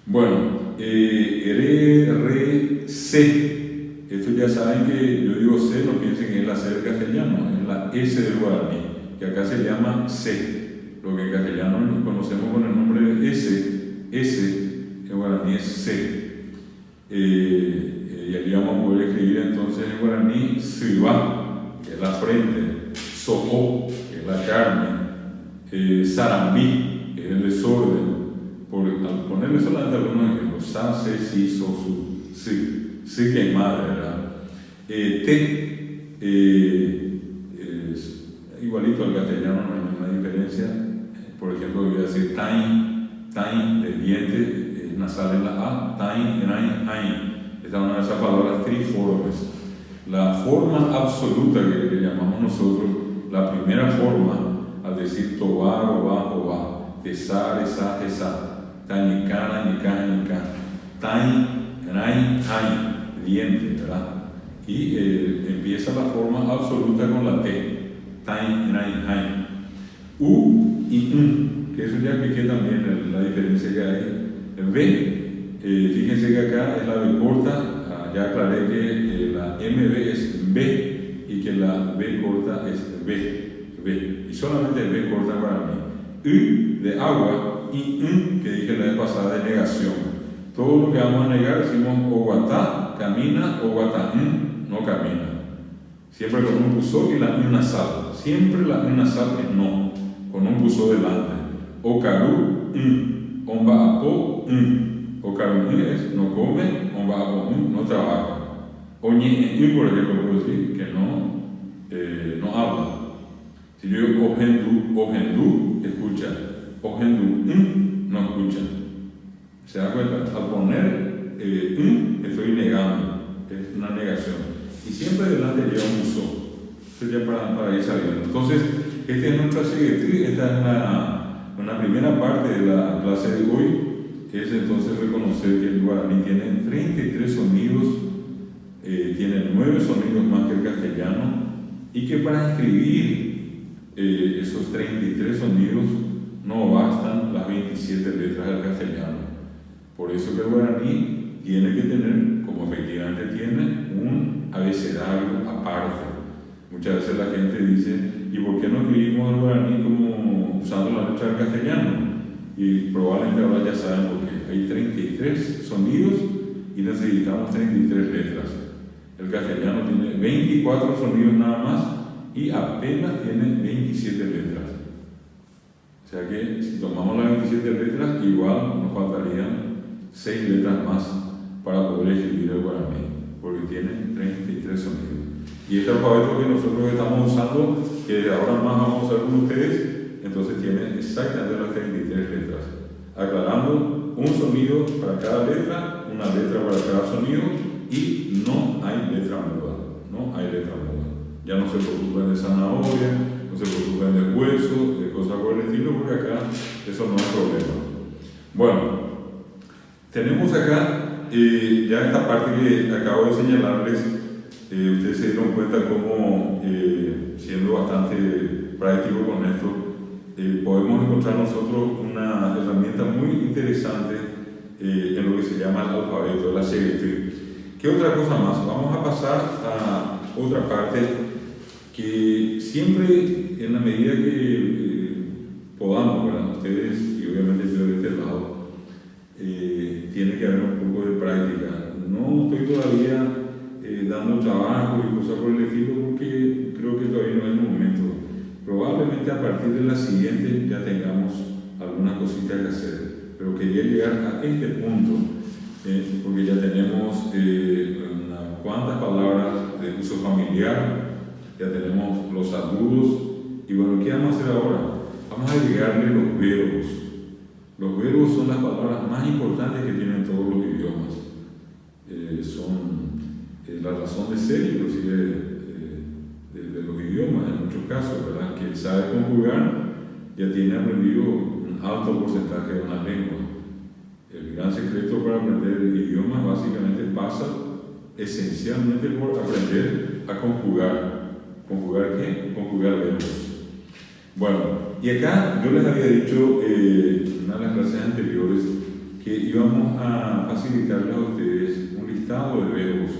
Bueno, re, C. Esto ya saben que yo digo C, no piensen que es la C del castellano, es la S del guaraní, que acá se llama C. Lo que en castellano nos conocemos con el nombre de S, en guaraní es C. Y allí vamos a poder escribir entonces en guaraní Sibá, que es la frente, Sopó, que es la carne, Sarambí, que es el desorden. Al ponerle solamente algunos ejemplos, Sa, Se, Si, So, Su, Si que es madre, ¿verdad? Igualito al castellano, no hay ninguna diferencia. Por ejemplo, voy a decir tain de diente, nasal en la A, tain, rain, ain. Esta es una de esas palabras triformes. La forma absoluta que le llamamos nosotros, la primera forma, al decir tobar, oba, oba, tesar, esa, esa, tañicana, nica, nica, tain, rain, ain, diente, ¿verdad? Y empieza la forma absoluta con la T, tain, rain, ain. U y N, que eso ya expliqué también la diferencia que hay. V, fíjense que acá es la B corta, ya aclaré que la MB es B y que la B corta es B, y solamente el B corta para mí. U de agua y N, que dije la vez pasada, de negación. Todo lo que vamos a negar decimos oguatá, camina, oguatá, no camina. Siempre con un pusó y la N nasal. Siempre la N nasal es no, con un pusó delante. Ocaru, omba apo, ocaru es no come, omba apo, no trabaja. Oñe, por ejemplo, puedo decir que no habla. Si yo digo ojendu, escucha. Ojendu, no escucha. ¿Se da cuenta? Al poner estoy negando, es una negación. Y siempre delante lleva un uso. Esto ya para ir sabiendo. Entonces, esta es nuestra seguidilla, esta es una primera parte de la clase de hoy, que es entonces reconocer que el guaraní tiene 33 sonidos, tiene 9 sonidos más que el castellano, y que para escribir esos 33 sonidos no bastan las 27 letras del castellano. Por eso que el guaraní tiene que tener, como efectivamente tiene, un abecedario aparte. Muchas veces la gente dice, ¿y por qué no escribimos el guaraní como usando la letra del castellano? Y probablemente ahora ya saben por qué. Hay 33 sonidos y necesitamos 33 letras. El castellano tiene 24 sonidos nada más y apenas tiene 27 letras. O sea que si tomamos las 27 letras, igual nos faltarían 6 letras más para poder escribir el guaraní, porque tiene 33 sonidos. Y este alfabeto que nosotros estamos usando, que ahora más vamos a usar con ustedes, entonces tiene exactamente las 33 letras. Aclarando, un sonido para cada letra, una letra para cada sonido, y no hay letra muda, no hay letra muda. Ya no se preocupen de zanahoria, no se preocupen de hueso, de cosas por el estilo, porque acá eso no es problema. Bueno, tenemos acá ya esta parte que acabo de señalarles. Ustedes se dieron cuenta cómo, siendo bastante práctico con esto, podemos encontrar nosotros una herramienta muy interesante en lo que se llama el alfabeto, la CGT. ¿Qué otra cosa más? Vamos a pasar a otra parte que siempre, en la medida que podamos, ¿verdad? Ustedes y obviamente yo de este lado, tiene que haber un poco de práctica. No estoy todavía dando trabajo y cosas por el estilo porque creo que todavía no es el momento. Probablemente a partir de la siguiente ya tengamos algunas cositas que hacer, pero quería llegar a este punto porque ya tenemos unas cuantas palabras de uso familiar, ya tenemos los saludos y bueno, ¿qué vamos a hacer ahora? Vamos a agregarle los verbos. Los verbos son las palabras más importantes que tienen todos los idiomas. Son la razón de ser, inclusive, de los idiomas, en muchos casos, ¿verdad? Quien sabe conjugar ya tiene aprendido un alto porcentaje de una lengua. El gran secreto para aprender idiomas básicamente pasa esencialmente por aprender a conjugar. ¿Conjugar qué? Conjugar verbos. Bueno, y acá yo les había dicho en una de las clases anteriores que íbamos a facilitarles a ustedes un listado de verbos,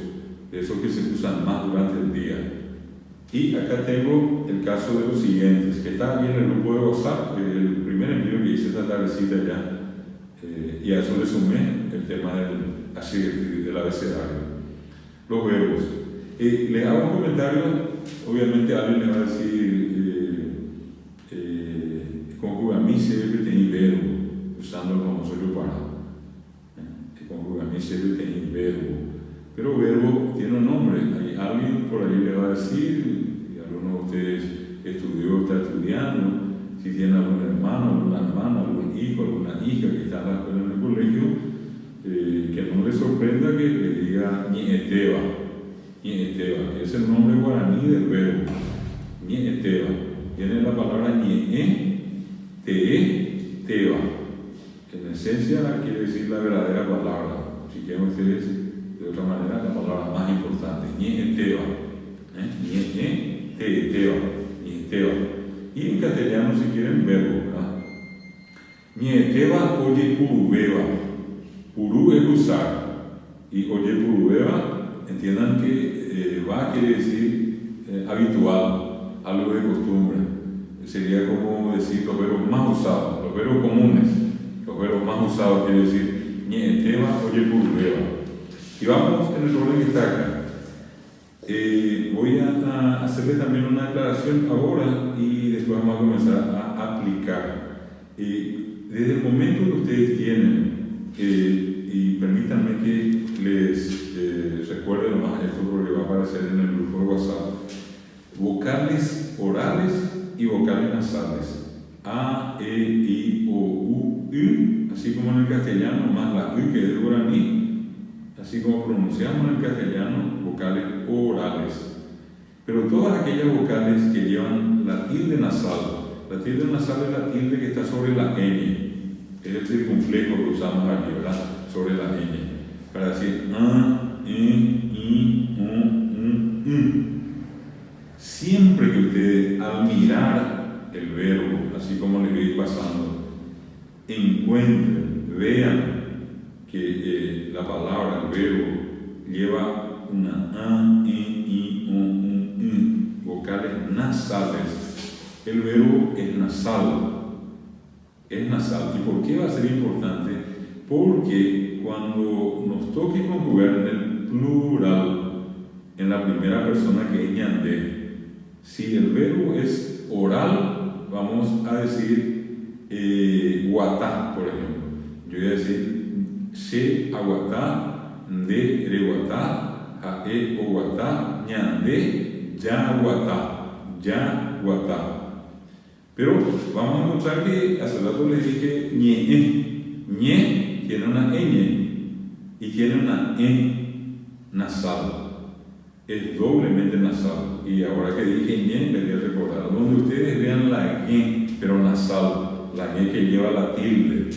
de esos que se usan más durante el día. Y acá tengo el caso de los siguientes, que está aquí en el grupo de WhatsApp, el primer envío que hice esta tardecita ya, y a eso le sumé el tema del abecedario. Los verbos. Les hago un comentario, obviamente alguien le va a decir, conjuga mi siempre tenéis verbo, usando el famoso yo parado. Conjuga mi siempre tenéis verbo. Pero verbo tiene un nombre. Hay alguien por ahí le va a decir, y alguno de ustedes estudió, está estudiando, si tiene algún hermano, alguna hermana, algún hijo, alguna hija que está en la escuela, en el colegio, que no le sorprenda que le diga ñeeteba, que es el nombre guaraní del verbo. Ñeeteba. Tiene la palabra ñe, te, teba, que en esencia quiere decir la verdadera palabra. Si quieren ustedes, de otra manera, la palabra más importante, ñeeteba. Ñeeteba. Y en castellano, si quieren, verbo, ¿verdad? Ñeeteba oye purubeba. Purú es usar. Y oye purubeba, entiendan que va quiere decir habitual, algo de costumbre. Sería como decir los verbos más usados, los verbos comunes. Los verbos más usados quiere decir ñeeteba oye purubeba. Y vamos en el orden que está acá. Voy a hacerles también una aclaración ahora y después vamos a comenzar a aplicar. Desde el momento que ustedes tienen, y permítanme que les recuerde nomás esto porque va a aparecer en el grupo de WhatsApp, vocales orales y vocales nasales. A, E, I, O, U, U, así como en el castellano, más la U que es el guaraní. Así como pronunciamos en el castellano, vocales orales. Pero todas aquellas vocales que llevan la tilde nasal, la tilde nasal es la tilde que está sobre la ñ, es el circunflejo que usamos aquí, ¿verdad? Sobre la ñ, para decir a, i, u. Siempre que ustedes, al mirar el verbo, así como les voy pasando, encuentren, vean que la palabra, el verbo, lleva una a, i, u, vocales nasales. El verbo es nasal. Es nasal. ¿Y por qué va a ser importante? Porque cuando nos toque conjugar en el plural, en la primera persona que es ñandé, si el verbo es oral, vamos a decir guatá, por ejemplo. Yo voy a decir se aguatá, de reguatá, jae oguatá, ñandé, ya guatá. Pero vamos a encontrar que hace rato les dije ñe tiene una ñ y tiene una e nasal. es doblemente nasal. Y ahora que dije ñe, me voy a recordar. Donde ustedes vean la ñe, pero nasal, la ñe que lleva la tilde.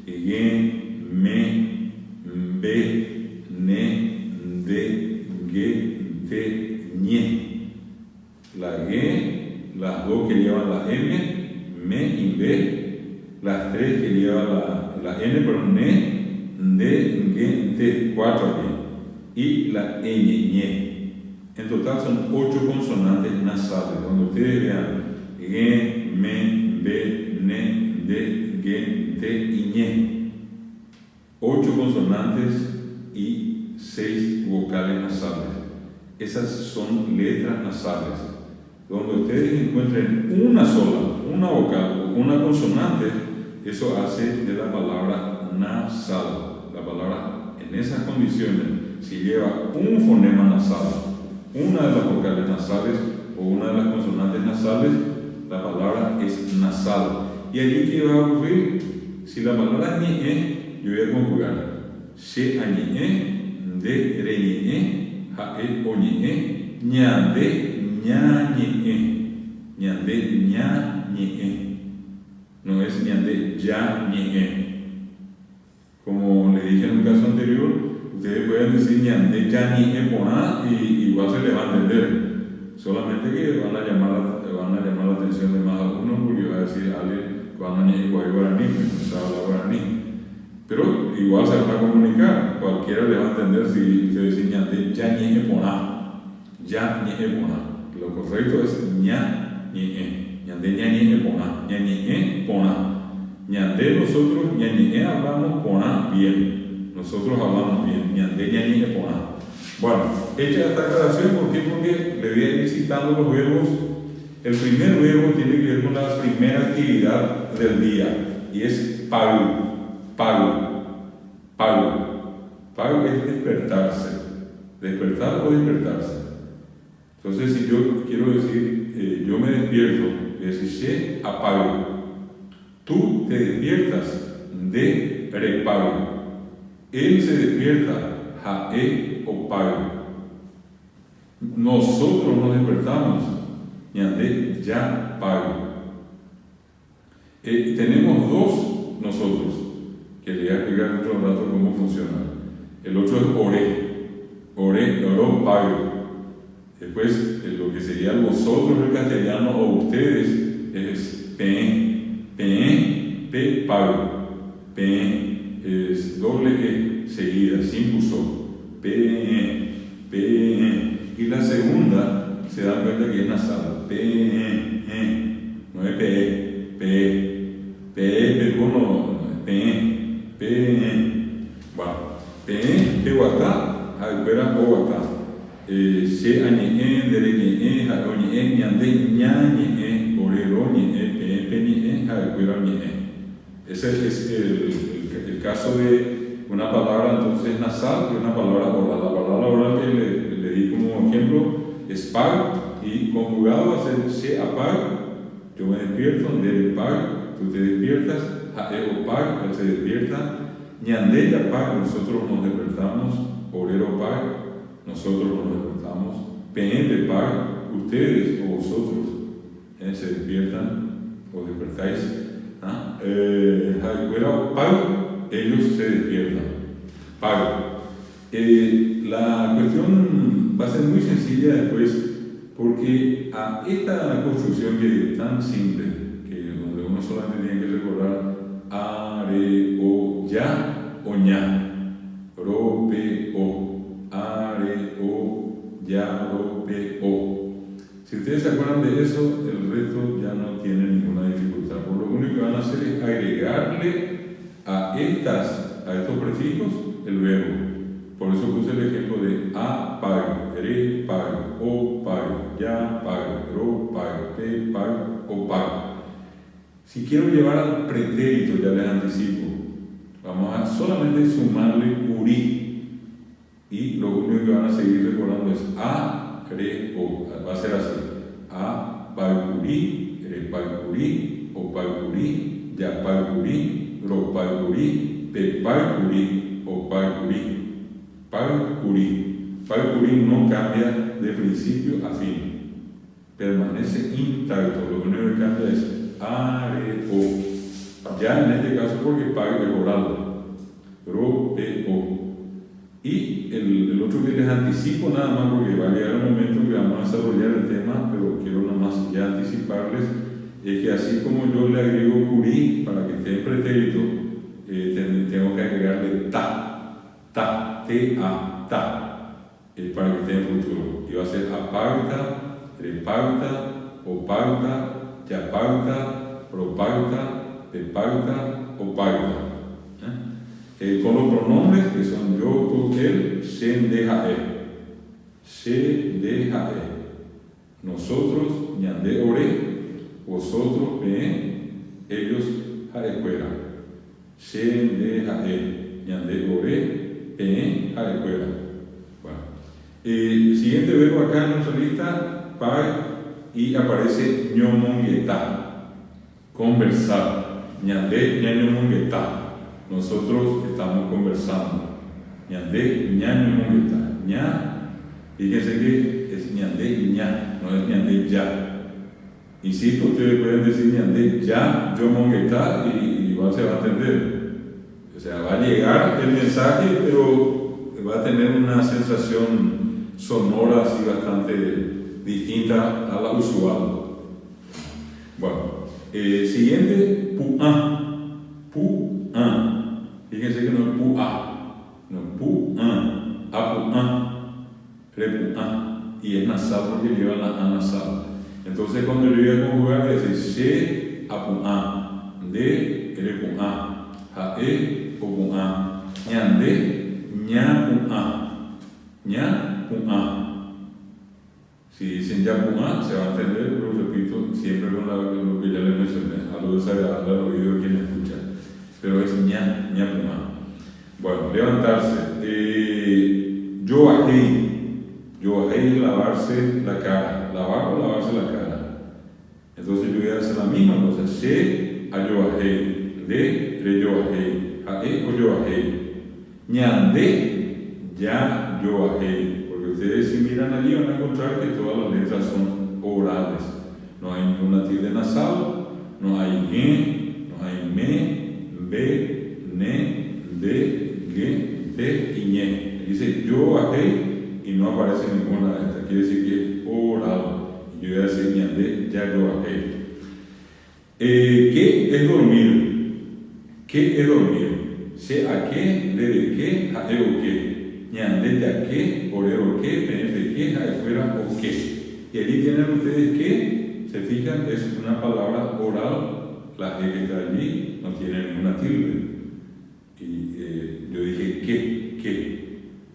Ñe, me, be, ne, de, ge, te, ñe. La ge, las dos que llevan la m, me y be, las tres que llevan la n, pero ne, de, ge, te, 4 aquí. Y la ñ, ñe. En total son 8 consonantes nasales. Cuando ustedes vean ge, me, be, ne, de, ge, te y ñe. 8 consonantes y 6 vocales nasales. Esas son letras nasales. Donde ustedes encuentren una sola, una vocal o una consonante, eso hace de la palabra nasal. La palabra en esas condiciones, si lleva un fonema nasal, una de las vocales nasales o una de las consonantes nasales, la palabra es nasal. ¿Y allí qué va a ocurrir? Si la palabra ñe, yo voy a conjugar she a ñe, de re ñe, ja e o ñe, ña de ña ñe, ña de ña ñe. No es ña de ya ñe. Como le dije en un caso anterior, ustedes pueden decir ña de ya ñe poná y igual se le va a entender. Solamente que van a llamar la atención de más algunos porque va a decir alguien cuando ñe guaraní, no sabe hablar guaraní. Pero igual se van a comunicar. Cualquiera le va a entender si ustedes dicen ña de ya ñe poná. Ya ñe poná. Lo correcto es ña ñe. Ña de ña ñe poná. Ña ñe poná. Ña de nosotros, ña ñe hablamos poná bien. Nosotros hablamos bien. Ña de ña ñe poná. Bueno, hecha esta aclaración, ¿por qué? Porque le voy a ir citando los verbos. El primer verbo tiene que ver con la primera actividad del día y es pagu. Pagu. Pagu. Pagu es despertarse. Despertar o despertarse. Entonces, si yo quiero decir, yo me despierto, voy a decir, se apago. Tú te despiertas, de repago. Él se despierta, jae o pago. Nosotros nos despertamos, ñande ya pago. Tenemos dos nosotros, que le voy a explicar dentro de un rato cómo funciona. El otro es oré, oro, pago. Después, lo que sería vosotros en castellano o ustedes es pe, pago. Pe es doble E seguida, sin pulso. Pe. Y la segunda, se dan cuenta que es nasal. Pe. No es pero no es pe. Bueno, pe guatá, aguera o guatá. Se añe, dere ñe, ja oñe, ñande, ña ñe, orero ñe, pe ñe, ja aguera ñe. Ese es el caso de una palabra entonces nasal y una palabra oral. La palabra oral que le di como ejemplo es pag y conjugado va a ser se apag. Yo me despierto, dere pag, tú te despiertas, ja o pag, él se despierta, ñande ya pag, nosotros nos despertamos, orero pag, nosotros nos despertamos, pe pag, ustedes o vosotros se despiertan o despertáis. Pago, ellos se despiertan. Pago. La cuestión va a ser muy sencilla después, porque a esta construcción que es tan simple, que donde uno solamente tiene que recordar are, o, ya o ña, ro, pe, o, are, o, ya, ro, pe, o. Si ustedes se acuerdan de eso, el resto ya no tiene ninguna dificultad. Por lo único que van a hacer es agregarle a estos prefijos el verbo. Por eso puse el ejemplo de a pago, re pago, o pago, ya pago, ro pago, pe pago, o pago. Si quiero llevar al pretérito, ya les anticipo, vamos a solamente sumarle urí. Y lo único que van a seguir recordando es a, re, o. Va a ser así. A, pagurí, re, pagurí, o pagurí, ya pagurí, ro pagurí, pe pagurí, o pagurí. Pagurí. Paikuri no cambia de principio a fin. Permanece intacto. Lo único que cambia es areo. Ya en este caso porque pague es oral. Ropeo. Y el otro que les anticipo nada más porque va a llegar un momento que vamos a desarrollar el tema, pero quiero nada más ya anticiparles, es que así como yo le agrego curí para que esté en pretérito, tengo que agregarle ta, ta, para que esté en futuro. Y va a ser apauta, repauta, opauta, yapauta, propauta, pepauta, opauta. Con los pronombres que son yo, tú, él, sen, deja, se, deja, nosotros, ñande, ore, vosotros, ellos, jarecuera, sen, deja, ñande, ore, jarecuera. Bueno. Siguiente verbo acá en nuestra lista, pai, y aparece ñomongueta, conversar, ñande, ñañomongueta. Nosotros estamos conversando. Ñande, ñañomongueta. Ña, fíjense que es ñande y ña, no es ñande ya. Insisto, ustedes pueden decir ñande ya, yo mongueta, y igual se va a entender. O sea, va a llegar el mensaje, pero va a tener una sensación sonora así bastante distinta a la usual. Bueno, siguiente, pu'an. Pu'an. Fíjense que no es pu'a, no es pu'an, apu'an, repu'an, y es nasal porque lleva la a nasal. Entonces, cuando yo voy a conjugar, voy a decir se, apu'an, de, repu'an, jae, opu'an, ñande, ñapu'an, ñapu'an. Si dicen yapu'an, se va a entender, pero repito, siempre con lo que ya les mencioné, algo desagradable al oído de quien escucha. Pero es ñapu'an. Bueno, levantarse. Yoahei es lavarse la cara. Lavar o lavarse la cara. Entonces yo voy a hacer la misma cosa. Se a yoahei. De re yoahei. Jae o yoahei. Ñande ya yoahei. Porque ustedes si miran allí van a encontrar que todas las letras son orales. No hay ninguna tilde nasal. No hay ñe. No hay me. Be, ne, de, ge, te y ñe. Dice yo, ajei, y no aparece ninguna de estas. Quiere decir que es oral. Y yo voy a decir ñande, ya yo, ajei. ¿Qué es dormir? ¿Qué es dormir? Se a qué, de qué, a e o qué. Ñande de a qué, orero qué, de qué, a fuera o qué. Y allí tienen ustedes que, se fijan, es una palabra oral. La E que está allí no tiene ninguna tilde. Y yo dije, ¿qué?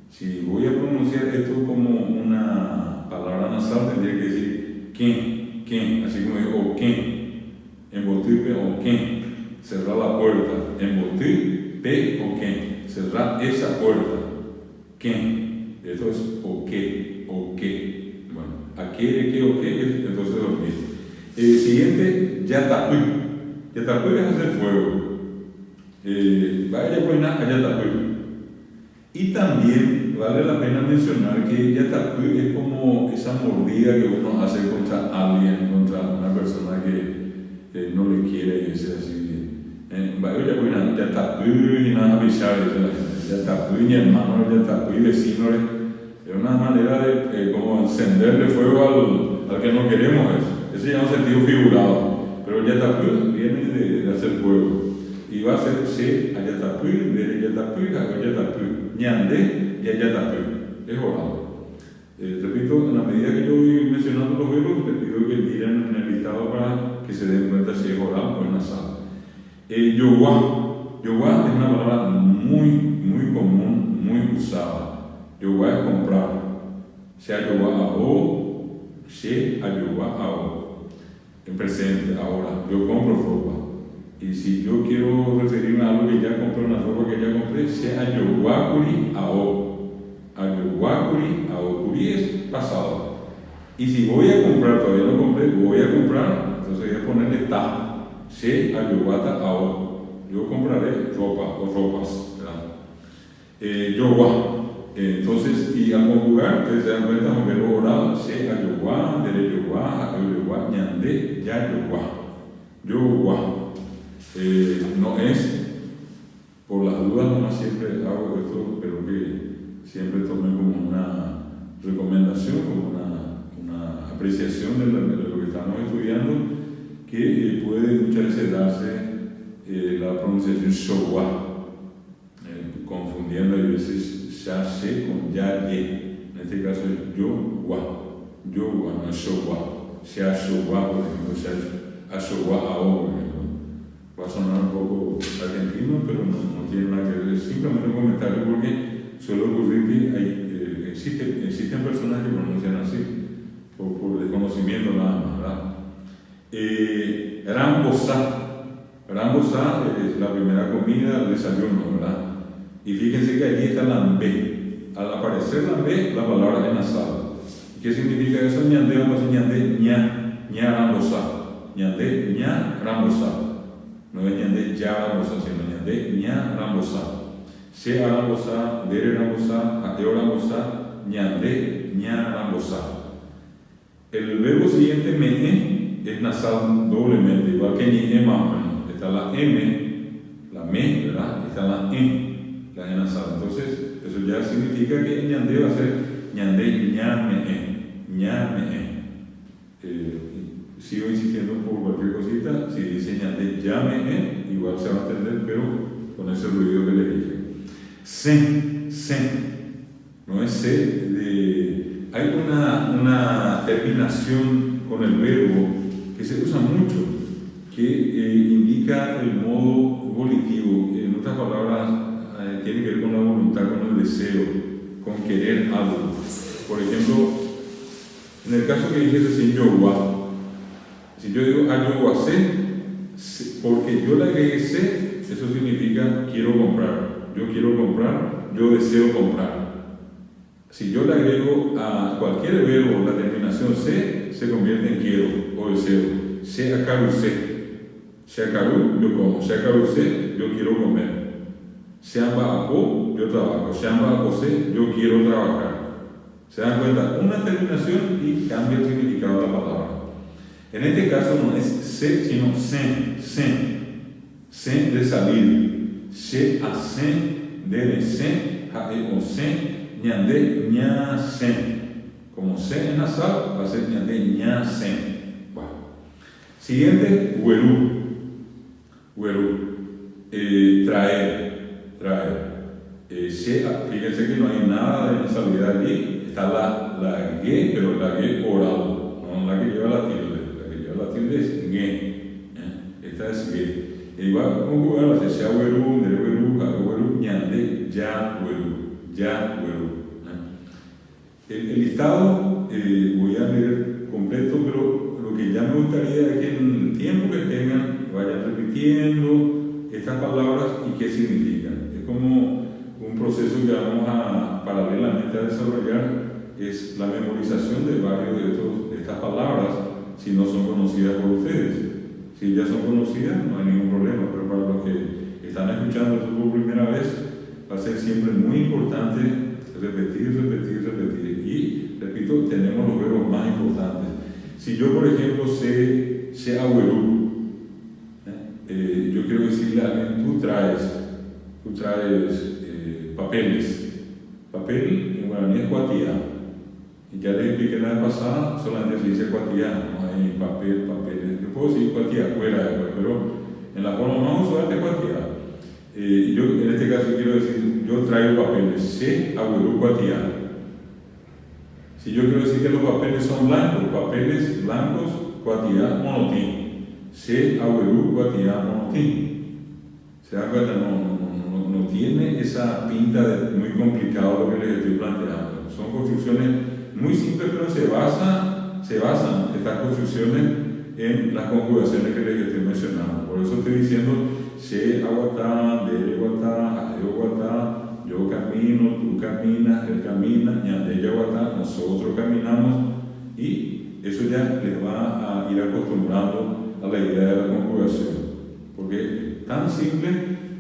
Si voy a pronunciar esto como una palabra nasal, tendría que decir, ¿qué? Así como digo, o qué. Embotir, o qué. Cerrar la puerta. Embotir, pe, o qué. Cerrar esa puerta. ¿Qué? Esto es o qué. Bueno, ¿a qué, o qué? Entonces dormir. Siguiente, yatapú. Yatapú es hacer fuego. Vaya pues nada, yatapú. Y también vale la pena mencionar que yatapú es como esa mordida que uno hace contra alguien, contra una persona que no le quiere y es así. Vaya pues nada, yatapú y nada avisar, yatapú y hermano, yatapú y vecino. Es una manera de como encenderle fuego al que no queremos. Ese ya es un sentido figurado. Pero yatapú viene de hacer fuego. Y va a ser se a yatapú, de yatapú a yatapú. Ñande y a yatapú. Es oral. Repito, en la medida que yo voy mencionando los verbos, les pido que miren en el listado para que se den cuenta si es oral o es nasal. Yoguá. Yoguá es una palabra muy común, muy usada. Yoguá es comprar. Se a yoguá a o, se a yoguá a o. En presente, ahora, yo compro ropa. Y si yo quiero referirme a algo que ya compré, una ropa que ya compré, sea ayoguacuri a o. Ayoguacuri a o. Curi es pasado. Y si voy a comprar, todavía no compré, voy a comprar, entonces voy a ponerle ta. Se ayoguata a o. Yo compraré ropa o ropas. Yoguá. Entonces, y al conjugar lugar, ustedes se dan cuenta, un verbo oral, se ayogua, dere yogua, ayogua, ñande, ya yogua. Yogua. No es, por las dudas, no siempre hago esto, pero que siempre tomen como una recomendación, como una apreciación de lo que estamos estudiando, que puede muchas veces darse la pronunciación shogua, confundiendo a veces ya se con ya ye. En este caso es yogua, no es shogua. Sea shogua, por ejemplo, sea ashogua ao, por ejemplo. Va a sonar un poco argentino, pero no tiene nada que ver. Es simplemente un comentario porque suele ocurrir que existen personas que pronuncian así, por desconocimiento nada más, ¿verdad? Rambosa es la primera comida, el desayuno, ¿verdad? Y fíjense que allí está la B. Al aparecer la B, la palabra es nasal. ¿Qué significa eso? Ñande, vamos a decir ñande, ña rambosa. Ñande, ña rambosa. No es ñande, ya rambosa, sino ñande, ña rambosa. Se rambosa, dere rambosa, ateo rambosa, ñande, ña rambosa. El verbo siguiente, me, es nasal doblemente, igual que ni más o menos. Está la M, la me, ¿verdad? Está la la nasal. Entonces, eso ya significa que ñande va a ser ñande, ñame. Sigo insistiendo por cualquier cosita. Si dice ñande, llame, igual se va a entender, pero con ese ruido que le dije. Sen. No es se de. Hay una terminación con el verbo que se usa mucho, que indica el modo volitivo. En otras palabras, tiene que ver con la voluntad, con el deseo, con querer algo. Por ejemplo, en el caso que dije recién yogua, si yo digo ayogua porque yo le agregué se, eso significa quiero comprar. Yo quiero comprar, yo deseo comprar. Si yo le agrego a cualquier verbo la terminación se convierte en quiero o deseo. Se acaru, yo como. Se acaru, yo quiero comer. Se amba apo, yo trabajo. Se amba apose, yo quiero trabajar. Se dan cuenta, una terminación y cambia el significado de la palabra. En este caso no es se, sino sen de salir. Se hacen, de sen, jae o sen. Ñande, ña, sen. Como sen es nasal, va a ser ñande, ña, sen. Bueno. Siguiente, huerú. Traer. Fíjense que no hay nada de nasalidad allí. Está la G, pero la G oral, no la que lleva la tilde. La que lleva la tilde es G. Esta es G. Igual conjugar, sea huerú, dere huerú, jago huerú, ñande, ya huerú. El listado voy a leer completo, pero lo que ya me gustaría es que en el tiempo que tengan vayan repitiendo estas palabras y qué significan. Es como un proceso que vamos a paralelamente a desarrollar, es la memorización de varios de estas palabras si no son conocidas por ustedes. Si ya son conocidas no hay ningún problema, pero para los que están escuchando esto por primera vez, va a ser siempre muy importante repetir. Y, repito, tenemos los verbos más importantes. Si yo, por ejemplo, sé agüerú, yo quiero decirle a alguien, tú traes papeles. Papel en guaraní es cuatía. Y ya les expliqué la vez pasada, solamente se dice cuatía, no hay papeles. Yo puedo decir cuatía fuera, pero en la forma más usual de cuatía. Yo en este caso quiero decir, yo traigo papeles, se agüerú cuatía. Si yo quiero decir que los papeles son blancos, cuatía monotín. Se agüerú cuatía monotín. ¿Se dan cuenta? No tiene esa pinta de muy complicado lo que les estoy planteando. Son construcciones muy simples, pero se basan estas construcciones en las conjugaciones que les estoy mencionando. Por eso estoy diciendo se aguatá, dere guatá, ajeo guatá, yo camino, tú caminas, él camina, ñande aguatá, nosotros caminamos, y eso ya les va a ir acostumbrando a la idea de la conjugación, porque es tan simple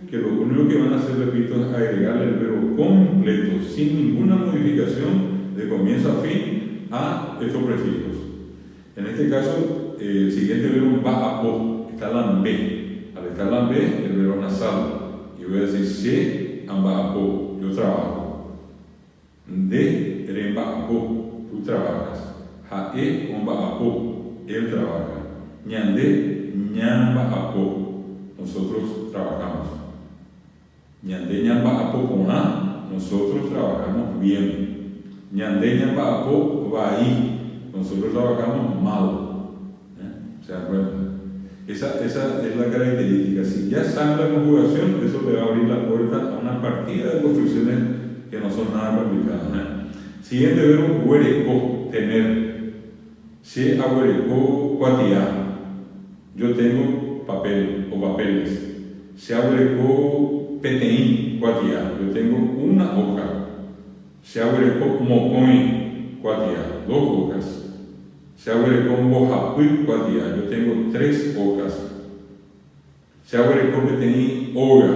que lo único que van a hacer, repito, es agregarle el verbo completo, sin ninguna modificación de comienzo a fin, a estos prefijos. En este caso, el siguiente verbo va a po, está la B. Al estar la B, el verbo nasal. Y voy a decir se amba a po, yo trabajo. De remba a po, tú trabajas. Jae omba a po, él trabaja. Ñande ñamba a po, nosotros trabajamos. Ñande ñamba a po con A, nosotros trabajamos bien. Ñande ñamba a po va ahí, nosotros trabajamos mal. ¿Se dan cuenta? Esa es la característica. Si ya sabe la conjugación, eso le va a abrir la puerta a una partida de construcciones que no son nada complicadas. Siguiente verbo, huereco, tener. Se ahuerecó cuatiá. Yo tengo papel o papeles. Se ahuerecó peteín, cuatiá. Yo tengo una hoja. Se ahuerecó mocoin, cuatiá. 2 hojas. Se ahuerecó bojapui, cuatiá. Yo tengo 3 hojas. Se ahuerecó peteín, hoga.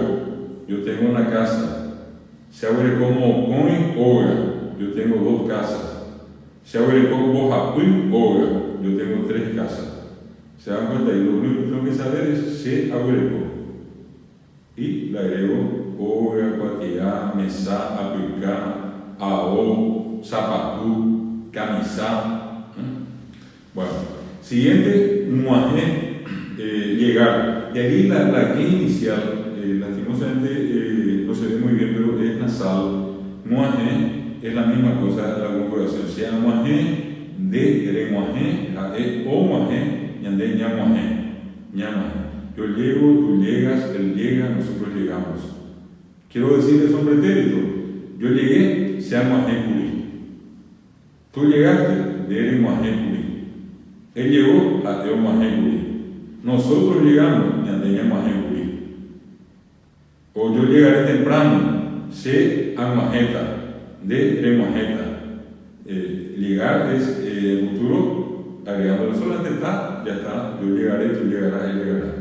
Yo tengo una casa. Se ahuerecó mocoin, hoga. Yo tengo 2 casas. Se ahuerecó bojapui, hoga. Yo tengo 3 casas. ¿Se dan cuenta? Y lo único que tengo que saber es se ahuerecó. Y le agrego hoga, cuatiá, mesá, aplicá, ao, zapatú, camisá. Bueno, siguiente, muajé, llegar. Y aquí la que inicial, lastimosamente no se ve muy bien, pero es nasal. Muajé es la misma cosa, la conjugación. Sea muajé, de, re muajé, la e, o muajé, ñande, ña muajé. Yo llego, tú llegas, él llega, nosotros llegamos. Quiero decir que son pretéritos. Yo llegué, sea muajé curí. Tú llegaste, de re muajé curí. Él llegó, a teo muajé curí. Nosotros llegamos, ñande, ña muajé curí. O yo llegaré temprano, se amuajeta. De remuajeta. Llegar es el futuro, agregándole solamente está, ya está, yo llegaré, tú llegarás, él llegará.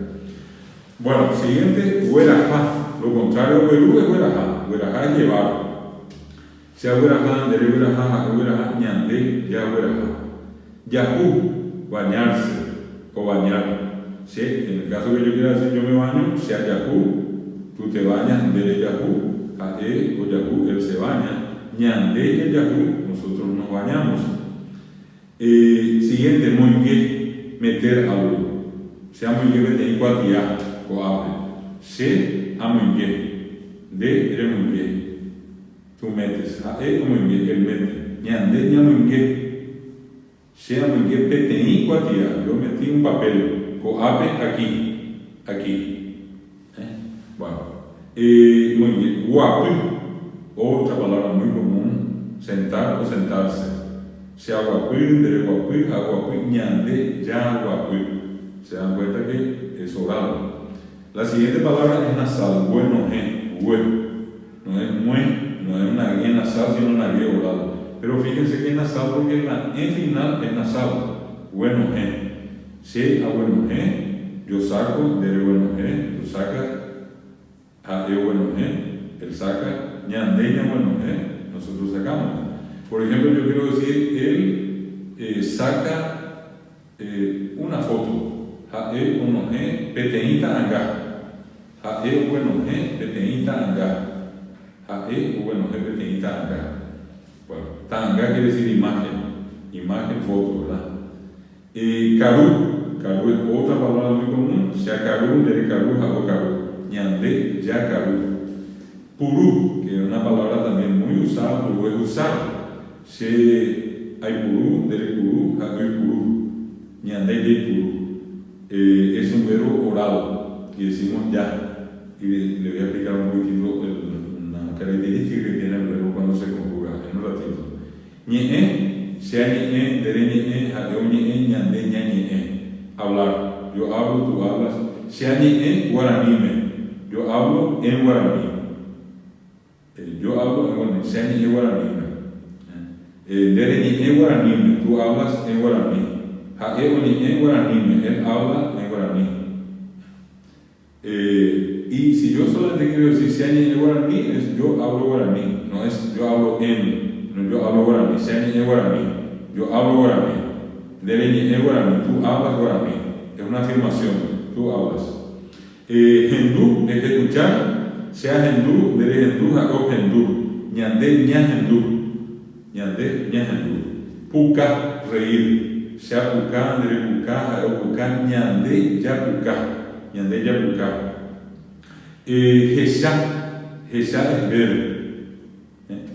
Bueno, siguiente, huerajá. Lo contrario a huerú es huerajá. Huerajá es llevar. Sea huerajá, dere huerajá, huerajá, ñande, ya huerajá. Yahú, bañarse o bañar. ¿Sí? En el caso que yo quiera decir yo me baño, sea yahú, tú te bañas, dere yahú, jae o yahú, él se baña. Ñande yahú, nosotros nos bañamos. Siguiente, moingue, meter algo. Sea moingue, meter cuatiá o abre. Se a moingue, de re moingue. Tú metes, a e o moingue, él mete. Ñande ña moingue. Sea moingue, peteín cuatiá. Yo metí un papel, coape aquí. Bueno, moingue, guapi. Otra palabra muy común, sentar o sentarse. Se aguapui, dere guapui, aguapui, ñande, ya aguapui. Se dan cuenta que es oral. La siguiente palabra es nasal, bueno, hue. No es mue, no es una guía nasal, sino una guía oral. Pero fíjense que es nasal porque la E final es nasal. Bueno, se a bueno, yo saco, dere bueno, tú sacas, a e bueno, él saca. Ñandeña, bueno, nosotros sacamos. Por ejemplo, yo quiero decir, él saca una foto. Jae, uno, peteíta anga. Jae, bueno, peteíta anga. Jae, bueno, peteíta anga. Bueno, tanga quiere decir imagen, foto, ¿verdad? Carú es otra palabra muy común. Sea carú, dere carú, jago carú. Ñande, ya carú. Purú, que es una palabra también muy usada, purú es usar. Se hay purú, dere purú, hay purú, ñande de purú. Es un verbo oral y decimos ya. Y le voy a explicar un poquito una característica que tiene el verbo cuando se conjuga en un ratito. Ñe, sea ñe, dere ñe, jadeo ñe, ñande ñe. Hablar. Yo hablo, tú hablas. Sea ñe, guaranime. Yo hablo en guaraní. Yo hablo en guaraní, sea ni guaraní. Dere ni guaraní, tú hablas en guaraní. Jae ni en guaraní, él habla en guaraní. Y si yo solamente quiero decir sea ni guaraní, es yo hablo guaraní, no es yo hablo en, no yo hablo guaraní, seani es guaraní, yo hablo guaraní, dereñi es guaraní, tú hablas guaraní, es una afirmación, tú hablas. Hendú es escuchar, sea hendú, dere hendú, jacob hendú, ñandé, ña hendú, ñandé, ña hendú, puca, reír, sea puca, dere puca, jacob puca, ñandé, ya puca, ñandé, ya puca. Jesá es ver.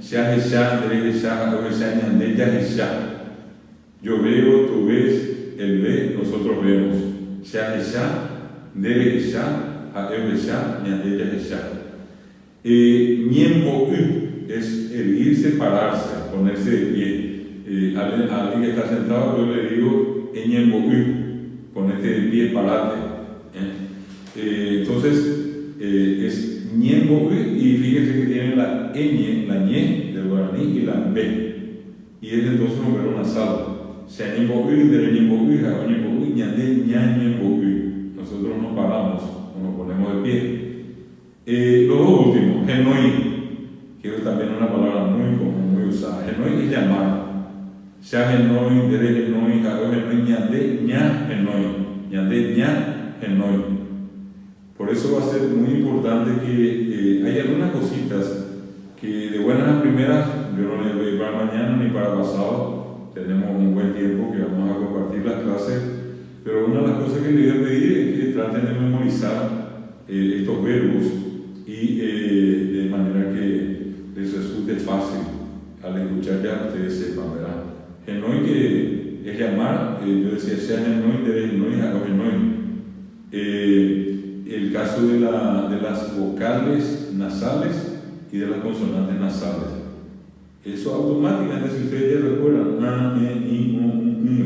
Sea Jesá, dere Jesá, jacob Jesá, ñandé, ya Jesá. Yo veo, tú ves, él ve, nosotros vemos. Sea Jesá, dere Jesá, jacob Jesá, ñandé, ya Jesá. Ñembo es erguirse, pararse, ponerse de pie. Alguien que está sentado, yo le digo, ñembo ponete de pie, parate. Entonces, es ñembo y fíjense que tiene la ñe del guaraní y la b. Y es entonces un verbo nasal. Sea ñembo dere ñembo jacob ñembo ñandé, ña ñembo Nosotros nos paramos o nos ponemos de pie. Lo dos último, genoi, que es también una palabra muy común, muy usada. Genoi es llamar. Sea genoi, dere genoi, jacob genoi, ñandé, ña genoi. Ñandé, ña genoi. Por eso va a ser muy importante que hay algunas cositas que de buenas a primeras, yo no les voy para mañana ni para pasado, tenemos un buen tiempo que vamos a compartir las clases, pero una de las cosas que les voy a pedir es que traten de memorizar estos verbos y de manera que les resulte fácil al escuchar ya ustedes sepan, ¿verdad? Genoi que es llamar, yo decía sea genoi, dere genoi, jacob genoi. El caso de las vocales nasales y de las consonantes nasales. Eso automáticamente, si ustedes ya recuerdan, a, e, i, u,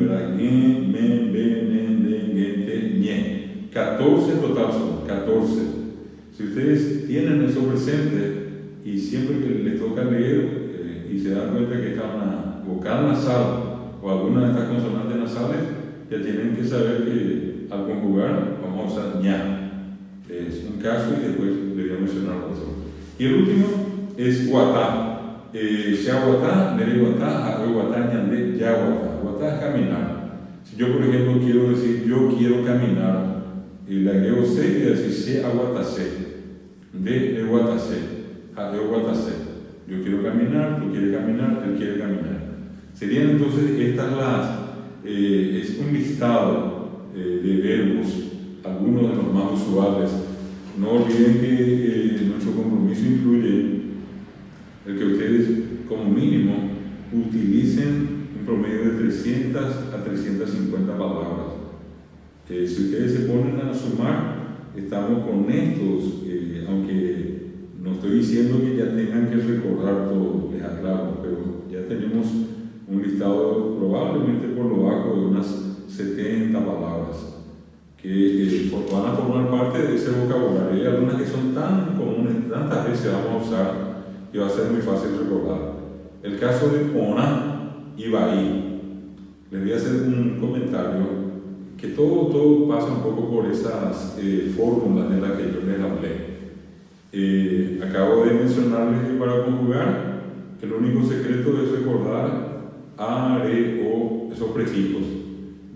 ¿verdad? Ge, me, be, ne, de, ge, te, ñe. 14 en total son, 14. Si ustedes tienen eso presente y siempre que les toca leer y se dan cuenta que está una vocal nasal o alguna de estas consonantes nasales, ya tienen que saber que al conjugar vamos a usar ña. Es un caso y después le voy a mencionar otro. Y el último es guatá. Sea guatá, dere guatá, jacob guatá, ñandé, ya guatá. Guatá es caminar. Si yo, por ejemplo, quiero decir yo quiero caminar, y le agrego se y decir se aguatase, de guatase, jacob guatase. Yo quiero caminar, tú quieres caminar, él quiere caminar. Serían entonces estas es un listado de verbos, algunos de los más usuales. No olviden que nuestro compromiso incluye el que ustedes como mínimo utilicen un promedio de 300 a 350 palabras. Si ustedes se ponen a sumar, estamos con estos, aunque no estoy diciendo que ya tengan que recordar todo, les aclaro, pero ya tenemos un listado probablemente por lo bajo de unas 70 palabras que van a formar parte de ese vocabulario. Hay algunas que son tan comunes, tantas veces vamos a usar, que va a ser muy fácil recordar. El caso de Pona y Bahí. Les voy a hacer un comentario que todo pasa un poco por esas fórmulas de las que yo les hablé. Acabo de mencionarles que para conjugar, el único secreto es recordar a, re, o, esos prefijos.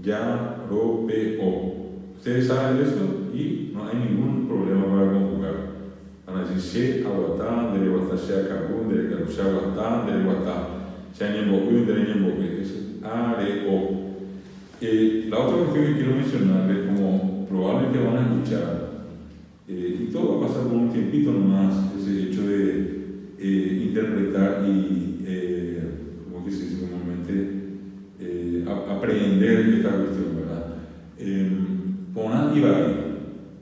Ya, ro, pe, o. Ustedes saben eso y no hay ningún problema para conjugar. Van a decir se, aguatá, dere guatá, se, acabún, dere carú, se, aguatá, dere guatá, se, ñembo, dere ñembo, eso es a, re, o. La otra cuestión que quiero mencionarles, como probablemente van a escuchar, y todo va a pasar por un tiempito nomás, ese hecho de interpretar y, como que se dice comúnmente, aprender esta cuestión, ¿verdad? Pona y Bahí.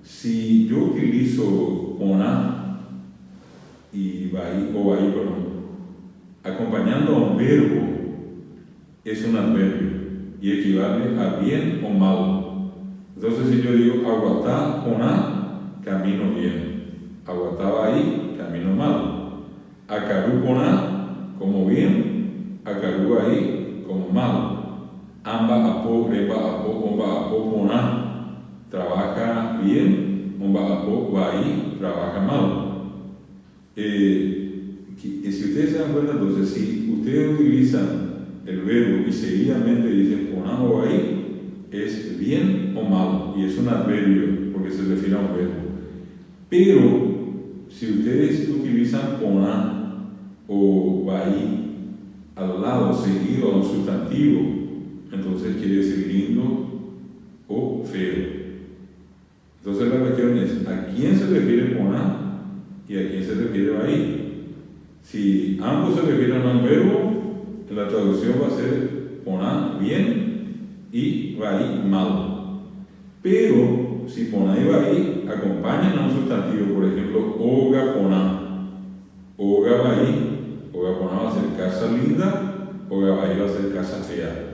Si yo utilizo Pona y Bahí, o Bahí, acompañando a un verbo, es un adverbio y equivale a bien o mal. Entonces, si yo digo aguatá, Pona, camino bien. Aguatá, Bahí, camino mal. Acarú, Pona, como bien. Acarú, Bahí, como mal. Amba, apo, reba, apo, omba, apo, Pona, trabaja bien, omba, apo, Bahí, trabaja mal. Si si ustedes se dan cuenta, entonces, si ustedes utilizan el verbo y seguidamente dicen poná o ahí, es bien o mal, y es un adverbio, porque se refiere a un verbo. Pero, si ustedes utilizan poná o ahí al lado, seguido a un sustantivo, entonces quiere decir lindo o feo. Entonces la cuestión es, ¿a quién se refiere poná y a quién se refiere ahí? Si ambos se refieren a un verbo, la traducción va a ser poná bien y ahí mal. Pero si poná y ahí acompañan a un sustantivo, por ejemplo, oga poná, oga ahí, oga poná va a ser casa linda, oga ahí va a ser casa fea.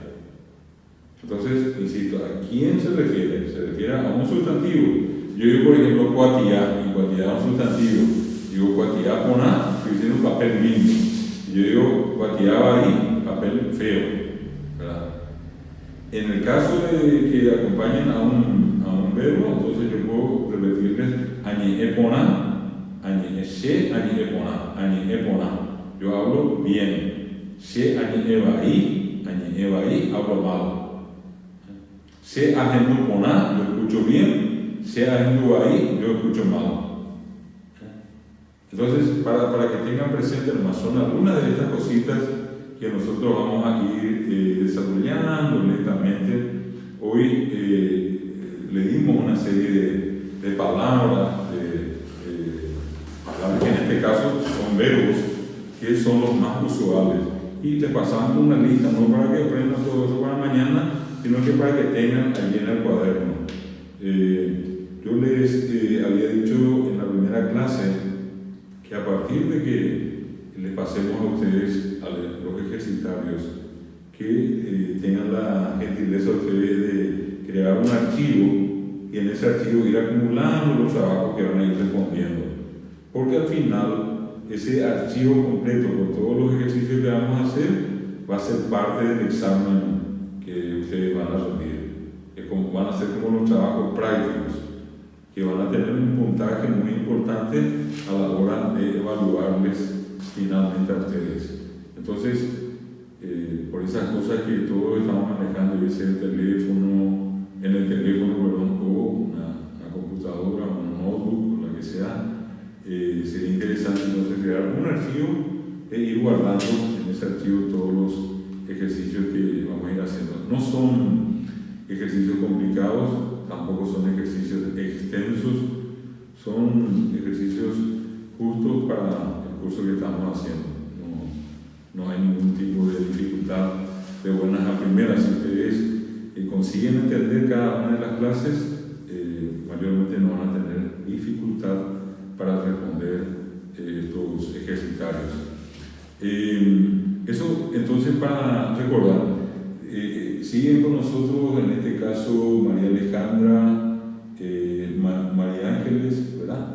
Entonces, insisto, ¿a quién se refiere? Se refiere a un sustantivo. Yo digo, por ejemplo, cuatiá, y cuatiá es un sustantivo. Digo, cuatiá poná, estoy diciendo un papel lindo. Yo digo, cuatiá ahí, papel feo, ¿verdad? En el caso de que acompañen a un verbo, entonces yo puedo repetirles añe poná, añe she, añe poná, añe poná. Yo hablo bien. She añe ahí, hablo mal. Se agendo poná, yo escucho bien. Se agendo ahí, yo escucho mal. Entonces, para que tengan presente, hermanos, son algunas de estas cositas que nosotros vamos a ir desarrollando lentamente. Hoy le dimos una serie de palabras, palabras que en este caso son verbos, que son los más usuales. Y le pasamos una lista, no para que aprendan todo eso para mañana, sino que para que tengan allí en el cuaderno. Yo les había dicho en la primera clase que a partir de que les pasemos a ustedes a los ejercitarios, que tengan la gentileza ustedes de crear un archivo y en ese archivo ir acumulando los trabajos que van a ir respondiendo. Porque al final, ese archivo completo con todos los ejercicios que vamos a hacer va a ser parte del examen que ustedes van a rendir. Van a ser como los trabajos prácticos, que van a tener un puntaje muy importante a la hora de evaluarles finalmente a ustedes. Entonces, por esas cosas que todos estamos manejando, ya sea el teléfono, o una computadora, un notebook, o la que sea, sería interesante entonces crear un archivo e ir guardando en ese archivo todos los ejercicios que vamos a ir haciendo. No son ejercicios complicados, tampoco son ejercicios extensos, son ejercicios justos para el curso que estamos haciendo. No hay ningún tipo de dificultad de buenas a primeras. Si ustedes consiguen entender cada una de las clases, mayormente no van a tener dificultad para responder estos ejercitarios. Eso entonces para recordar. Siguen con nosotros en este caso María Alejandra, María Ángeles, ¿verdad?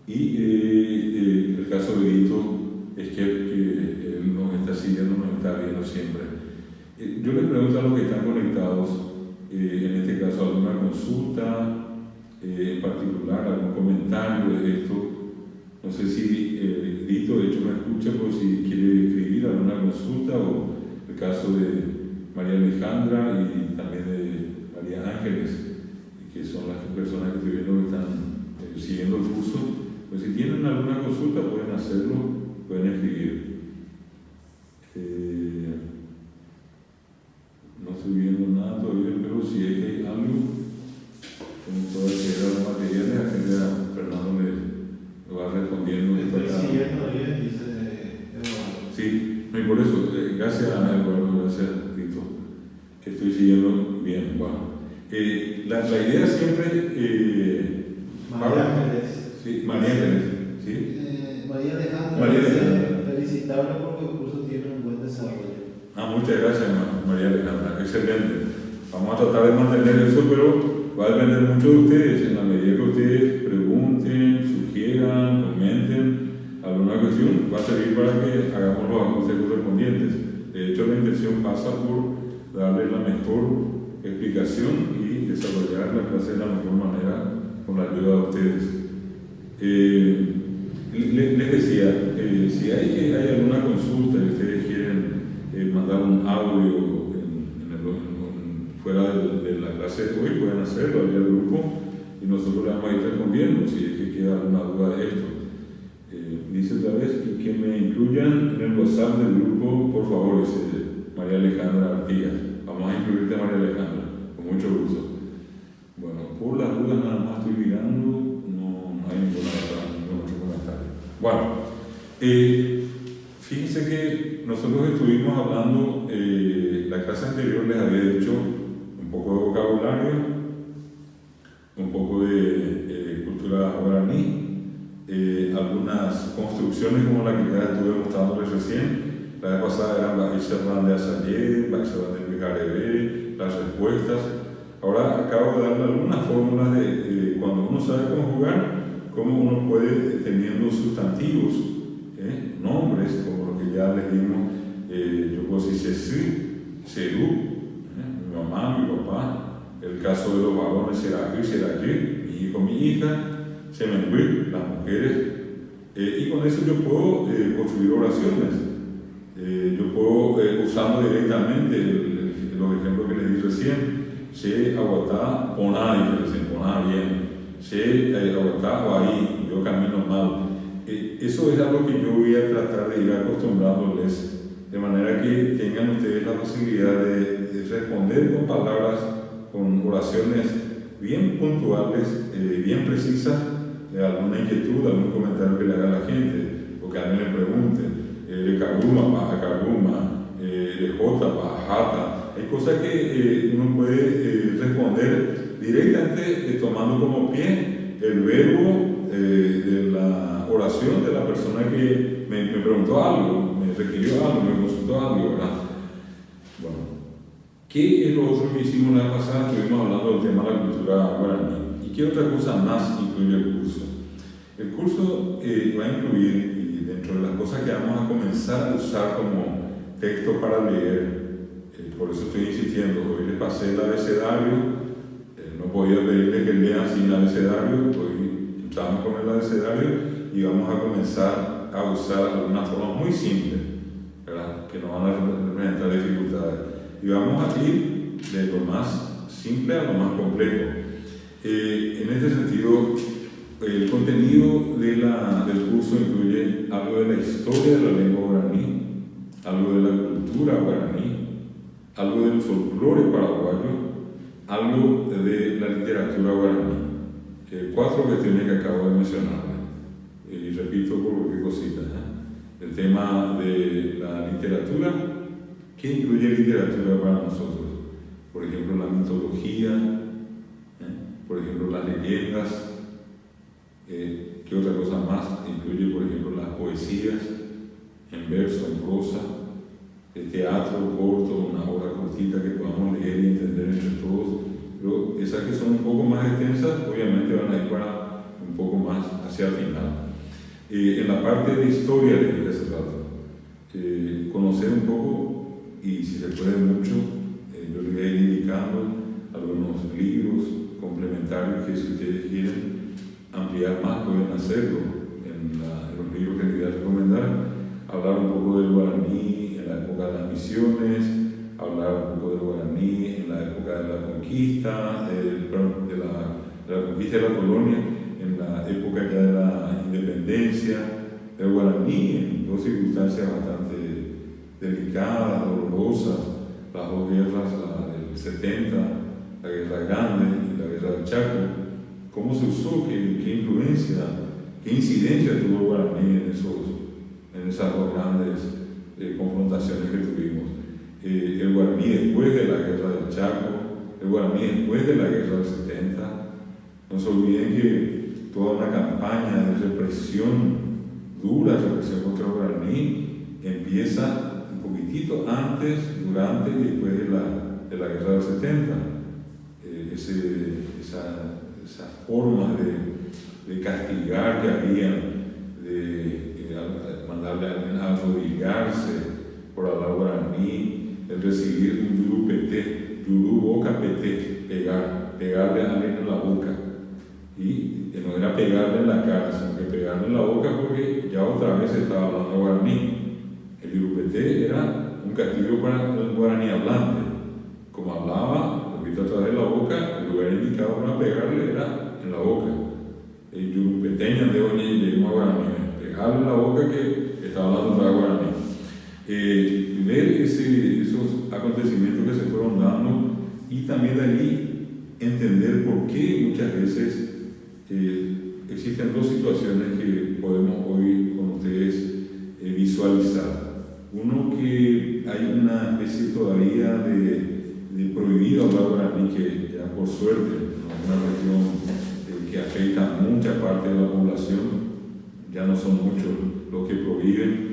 Y el caso de Edito es que él nos está siguiendo, nos está viendo siempre. Yo les pregunto a los que están conectados, en este caso alguna consulta en particular, algún comentario de esto. No sé si Edito de hecho me escucha por si quiere escribir alguna consulta, o el caso de María Alejandra y también de María Ángeles, que son las personas que estoy viendo que están siguiendo el curso. Pues si tienen alguna consulta pueden hacerlo, pueden escribir. No estoy viendo nada todavía, pero si es que hay algo, como puedo acceder a los materiales, a que Fernando le va respondiendo. Estoy siguiendo bien, dice Eduardo. Sí, no, y por eso, gracias a Eduardo, gracias Tito, que estoy siguiendo bien. Bueno, la idea siempre. María Ángeles. Sí, María Ángeles. ¿Sí? María Alejandra. María Alejandra. Felicitable porque el curso tiene un buen desarrollo. Muchas gracias, María Alejandra. Excelente. Vamos a tratar de mantener eso, pero va a depender mucho de ustedes. En la medida que ustedes pregunten, sugieran, comenten alguna cuestión, va a servir para que hagamos los ajustes correspondientes. De hecho, la intención pasa por darle la mejor explicación y desarrollar la clase de la mejor manera con la ayuda de ustedes. Les decía, si hay alguna consulta y ustedes quieren mandar un audio fuera de la clase de hoy, pueden hacerlo al grupo y nosotros le vamos a ir respondiendo si es que queda alguna duda de esto. Dice otra vez que me incluyan en el WhatsApp del grupo, por favor, dice María Alejandra Artigas. Vamos a incluirte, María Alejandra, con mucho gusto. Bueno, por las dudas nada más estoy mirando, no hay ningún otro comentario. Bueno, fíjense que nosotros estuvimos hablando, la clase anterior les había dicho un poco de vocabulario, un poco de cultura guaraní, algunas construcciones como la que ya estuve mostrándoles recién. La vez pasada eran Baixerran de Asayé, Baixerran de Pijarebe, las respuestas. Ahora acabo de darle algunas fórmulas de cuando uno sabe conjugar, cómo uno puede, teniendo sustantivos, nombres, como lo que ya les dimos, yo puedo decir Cesí, Cerú, mi mamá, mi papá, el caso de los varones, Seragü, Seragü, mi hijo, mi hija, Semenbuy, las mujeres, y con eso yo puedo construir oraciones. Yo puedo, usando directamente los ejemplos que les di recién, Se aguatá, poná, y dicen, poná bien, Se aguatá, ahí, yo camino mal. Eso es algo que yo voy a tratar de ir acostumbrándoles, de manera que tengan ustedes la posibilidad de responder con palabras, con oraciones bien puntuales, bien precisas, alguna inquietud, algún comentario que le haga a la gente, o que alguien le pregunte, de Karuma, baja Karuma, de Jota, baja Jata. Hay cosas que uno puede responder directamente tomando como pie el verbo de la oración de la persona que me preguntó algo, me requirió algo, me consultó algo, ¿verdad? Bueno, ¿qué es lo otro que hicimos la vez pasada? Estuvimos hablando del tema de la cultura guaraní. ¿Y qué otra cosa más incluye el curso? El curso va a incluir, y dentro de las cosas que vamos a comenzar a usar como texto para leer, por eso estoy insistiendo, hoy les pasé el abecedario, no podía pedirles que lean sin abecedario, hoy entramos con el abecedario y vamos a comenzar a usar algunas formas muy simples, ¿verdad? Que no van a representar dificultades. Y vamos a ir de lo más simple a lo más complejo. En este sentido, el contenido del curso incluye algo de la historia de la lengua guaraní, algo de la cultura guaraní, algo del folclore paraguayo, algo de la literatura guaraní. 4 cuestiones que acabo de mencionar. Y repito por qué cositas. El tema de la literatura. ¿Qué incluye literatura para nosotros? Por ejemplo, la mitología, por ejemplo, las leyendas. ¿Qué otra cosa más? Incluye, por ejemplo, las poesías, en verso, en prosa, el teatro corto, una obra cortita que podamos leer y entender entre todos. Pero esas que son un poco más extensas, obviamente van a ir para un poco más hacia el final. En la parte de historia les dije hace rato, conocer un poco, y si se puede mucho, yo les voy a ir indicando algunos libros complementarios que si ustedes quieren ampliar más pueden hacerlo en los libros que les voy a recomendar. Hablar un poco del guaraní en la época de las misiones, hablar un poco del guaraní en la época de la conquista, de la conquista de la colonia, en la época ya de la independencia, del guaraní en 2 circunstancias bastante delicadas, dolorosas, las 2 guerras, la del 70, la guerra grande y la guerra del Chaco. ¿Cómo se usó? ¿Qué influencia? ¿Qué incidencia tuvo el guaraní en esas 2 grandes confrontaciones que tuvimos? El guaraní después de la guerra del Chaco, el guaraní después de la guerra del 70. No se olviden que toda una campaña de represión, dura represión contra el guaraní, empieza un poquitito antes, durante y después de la guerra del 70. Esas formas de castigar que había, de mandarle a alguien a arrodillarse por hablar guaraní, el recibir un yurú peté, yurú boca peté, pegarle a alguien en la boca. Y no era pegarle en la cara, sino que pegarle en la boca porque ya otra vez se estaba hablando guaraní. El yurupeté era un castigo para el guaraní hablante. Como hablaba, repito, a través de la boca, el lugar indicado para pegarle era en la boca. El yurupeteño de hoy llegó a guaraní, pegarle en la boca que estaba hablando otra vez guaraní. Ver esos acontecimientos que se fueron dando y también de allí entender por qué muchas veces existen dos situaciones que podemos hoy con ustedes visualizar. Uno, que hay una especie todavía de prohibido hablar guaraní, que ya por suerte no es una región que afecta a mucha parte de la población, ya no son muchos los que prohíben.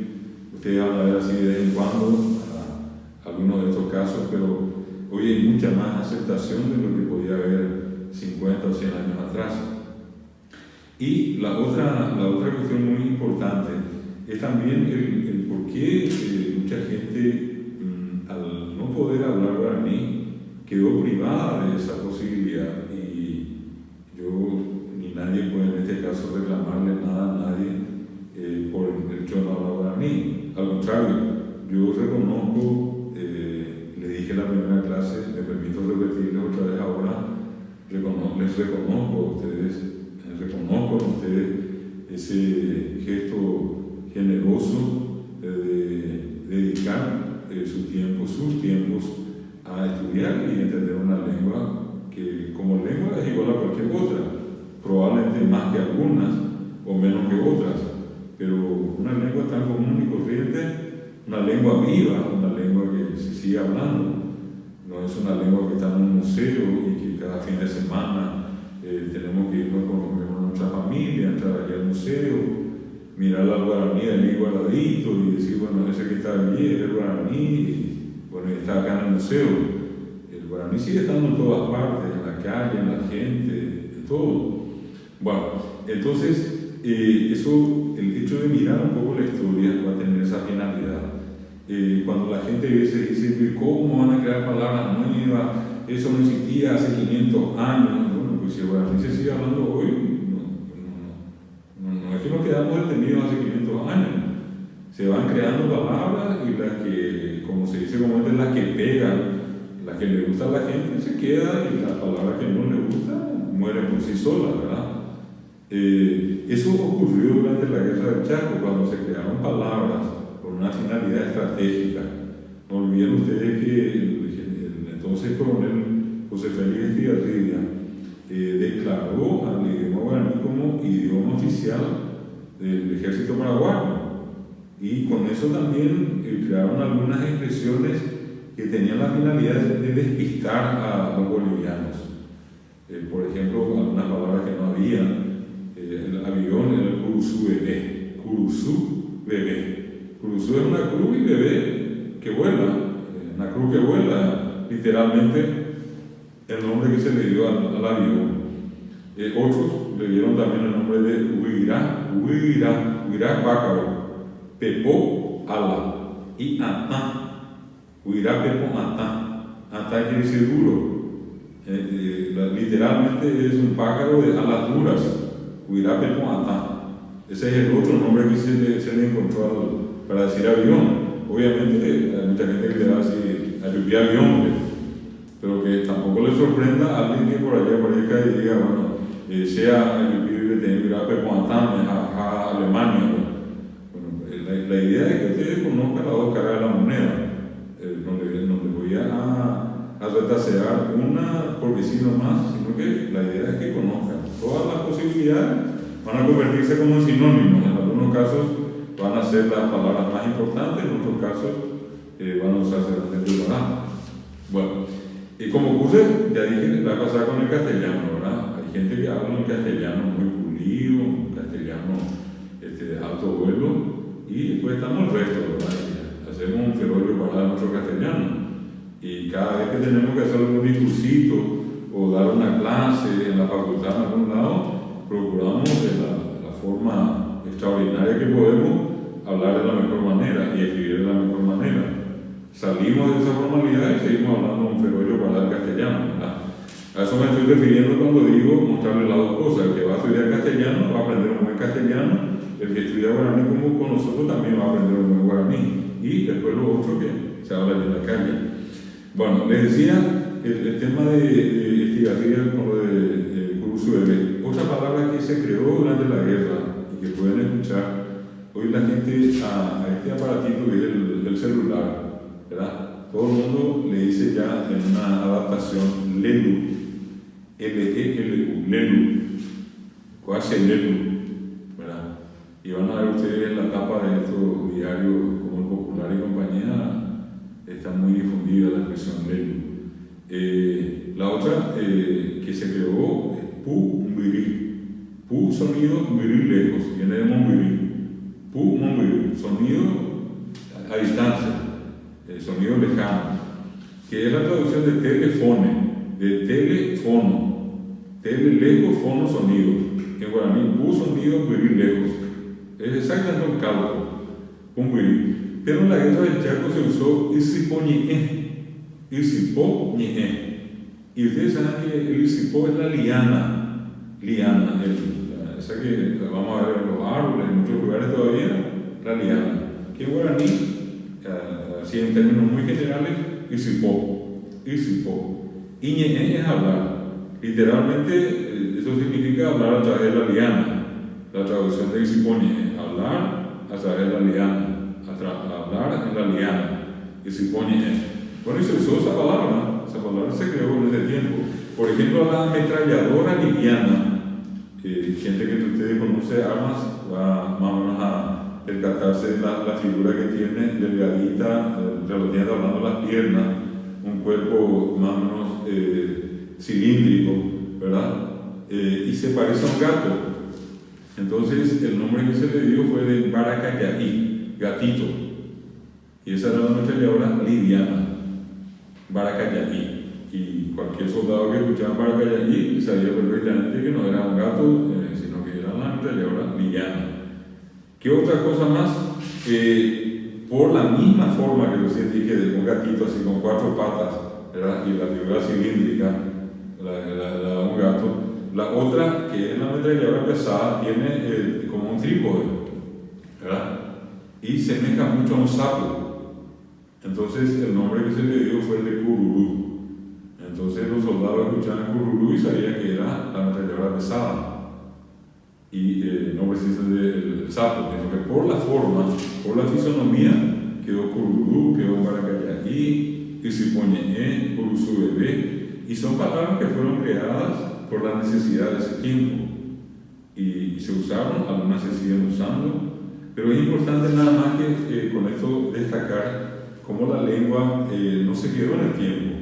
Ustedes van a ver así de vez en cuando algunos de estos casos, pero hoy hay mucha más aceptación de lo que podía haber 50 o 100 años atrás. Y la otra cuestión muy importante es también el por qué mucha gente, al no poder hablar guaraní, quedó privada de esa posibilidad. Y yo ni nadie puede en este caso reclamarle nada a nadie por el hecho de no hablar guaraní. Al contrario, yo reconozco, le dije en la primera clase, me permito repetirles otra vez ahora, les reconozco a ustedes, ese gesto generoso de dedicar sus tiempos a estudiar y entender una lengua que como lengua es igual a cualquier otra, probablemente más que algunas o menos que otras, pero una lengua tan común y corriente, una lengua viva, una lengua que se sigue hablando, no es una lengua que está en un museo y que cada fin de semana tenemos que irnos con nuestra familia, entrar allí al museo, mirar la guaraní allí guardadito y decir, bueno, ese que está allí es el guaraní, y bueno, está acá en el museo. El guaraní sigue estando en todas partes, en la calle, en la gente, en todo. Bueno, entonces, el hecho de mirar un poco la historia va a tener esa finalidad. Cuando la gente se dice, ¿cómo van a crear palabras nuevas? Eso no existía hace 500 años. Bueno, pues si el guaraní se sigue hablando hoy, no es que nos quedamos detenidos hace 500 años. Se van creando palabras y las que, como se dice comúnmente, las que pegan, las que le gusta a la gente se quedan y las palabras que no le gustan mueren por sí solas, ¿verdad? Eso ocurrió durante la Guerra del Chaco, cuando se crearon palabras con una finalidad estratégica. No olviden ustedes que el entonces coronel José Félix Estigarribia declaró al idioma guaraní como idioma oficial del ejército paraguayo, y con eso también crearon algunas expresiones que tenían la finalidad de despistar a los bolivianos. Por ejemplo, algunas palabras que no había. El avión era el curuzú bebé. Curuzú bebé. Curuzú es una cruz y bebé que vuela. Una cruz que vuela, literalmente el nombre que se le dio al avión. Otros le dieron también el nombre de huirá pájaro, pepó ala y atá. Huirá pepó atá. Atá quiere decir duro. Literalmente es un pájaro de alas duras. Huirá pepó atá. Ese es el otro nombre que se le encontró para decir avión. Obviamente hay mucha gente que le da así a avión, pero que tampoco le sorprenda a alguien que por allá aparezca y diga, bueno, sea el pibe que tiene a Alemania. Bueno, la idea es que ustedes conozcan las dos caras de la moneda. No les voy a retasear una porque sí nomás, sino que la idea es que conozcan todas las posibilidades. Van a convertirse como sinónimos. En algunos casos van a ser las palabras más importantes, en otros casos van a usarse las temporadas. Bueno, y como ocurre, ya dije, va a pasar con el castellano, ¿verdad? Hay gente que habla un castellano muy pulido, un castellano de alto vuelo, y después estamos el resto, ¿verdad? Hacemos un ferollo para nuestro castellano. Y cada vez que tenemos que hacer algún discursito o dar una clase en la facultad en algún lado, procuramos de la forma extraordinaria que podemos hablar de la mejor manera y escribir de la mejor manera. Salimos de esa formalidad y seguimos hablando un ferollo para el castellano, ¿verdad? A eso me estoy refiriendo cuando digo mostrarle las dos cosas. El que va a estudiar castellano va a aprender un buen castellano, el que estudia guaraní como con nosotros también va a aprender un buen guaraní, y después lo otro que se habla en la calle. Bueno, les decía el tema de Estigarribia con lo de Curuzuele. Otra palabra que se creó durante la guerra y que pueden escuchar hoy la gente a este aparatito que es el celular, ¿verdad? Todo el mundo le dice ya en una adaptación Lelu, L-E-L-U, Lelu, cuasi Lelu, ¿verdad? Y van a ver ustedes en la tapa de estos diarios como El Popular y compañía, está muy difundida la expresión Lelu. La otra que se creó es Pu Mbiri. Pu, sonido, Mbiri lejos, viene de Monbiri. Pu Monbiri, sonido a distancia, sonido lejano, que es la traducción de telefone, de telefono, tele lejos, fono sonido. En guaraní, Pu sonido, Mbiri lejos. Es exactamente un cálculo, un Mbiri. Pero en la guerra del Chaco se usó Isipoñe. Y ustedes saben que el Isipó es la liana, esa que vamos a ver en los árboles, en muchos lugares todavía, la liana, que en guaraní, así en términos muy generales, Isipó. Iñe es hablar, literalmente eso significa hablar a través de la liana, la traducción de Isipoñe, hablar a través de la liana, hablar en la liana, Isipoñe. Bueno, y se usó esa palabra se creó en ese tiempo. Por ejemplo, la ametralladora liviana, gente que ustedes conoce armas va más o menos a percatarse de la figura que tiene, delgadita, relativamente hablando las piernas, un cuerpo más o menos cilíndrico, ¿verdad? Y se parece a un gato. Entonces, el nombre que se le dio fue de Baracayaí, gatito. Y esa era la ametralladora liviana. Baracayaí, y cualquier soldado que escuchaba Baracayaí sabía perfectamente que no era un gato, sino que era una ametralladora liviana. ¿Qué otra cosa más? Por la misma forma que recién dije de un gatito así con 4 patas, ¿verdad? Y la figura cilíndrica, la de un gato, la otra que es la ametralladora pesada tiene como un trípode, ¿verdad? Y se semeja mucho a un sapo. Entonces el nombre que se le dio fue el de Cururú. Entonces los soldados escuchaban Cururú y sabían que era la ametralladora pesada. Y no precisamente el sapo, sino que por la forma, por la fisonomía, quedó Cururú, quedó Baracayaí, Isipoñe, Curuzú bebé. Y son palabras que fueron creadas por la necesidad de ese tiempo. Y se usaron, algunas se siguen usando. Pero es importante nada más que con esto destacar cómo la lengua no se quedó en el tiempo.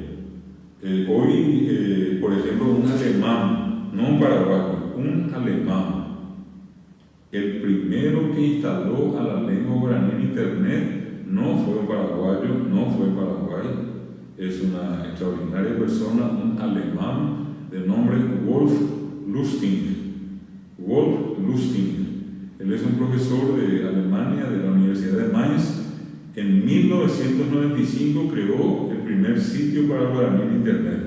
Hoy, por ejemplo, un alemán, no un paraguayo, un alemán, el primero que instaló a la lengua guaraní en internet no fue un paraguayo, no fue Paraguay, es una extraordinaria persona, un alemán de nombre Wolf Lustig. Él es un profesor de Alemania, de la Universidad de Mainz. En 1995 creó el primer sitio para guaraní en internet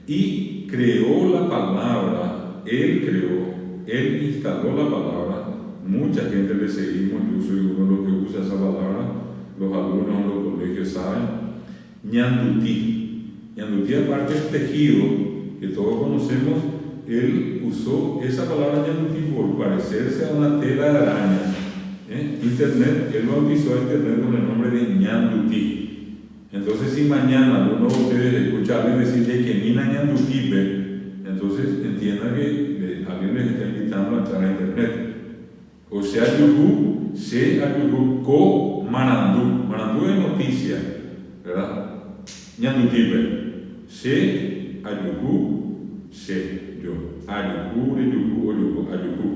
y creó la palabra, él instaló la palabra, mucha gente le seguimos, yo soy uno de los que usa esa palabra, los alumnos en los colegios saben, ñandutí. Ñandutí, aparte del tejido que todos conocemos, él usó esa palabra ñandutí por parecerse a una tela de araña. Internet, él bautizó a internet con el nombre de ñandutí. Entonces, si mañana alguno de ustedes escucha a alguien decirle que Nina ñandutí, entonces entiendan que alguien les está invitando a entrar a internet. O sea, ko manandú. Manandú es noticia, ¿verdad? Ñandutí, se ayuhu, se yo. Ayuhu, ayuhu, ayuhu, ayuhu.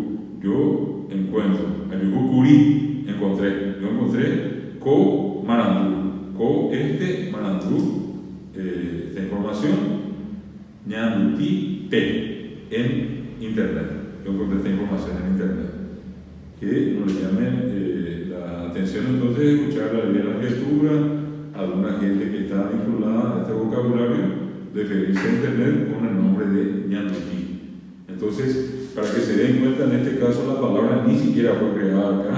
Yo encuentro, ayuhu curi, encontré. Yo encontré ko manandú. Ko manandú, esta información, ñandutí en internet. Yo encontré esta información en internet. Que nos llame la atención entonces de escuchar la lectura, alguna gente que está vinculada a este vocabulario, referirse a Internet con el nombre de ñandutí. Entonces, para que se den cuenta, en este caso la palabra ni siquiera fue creada acá,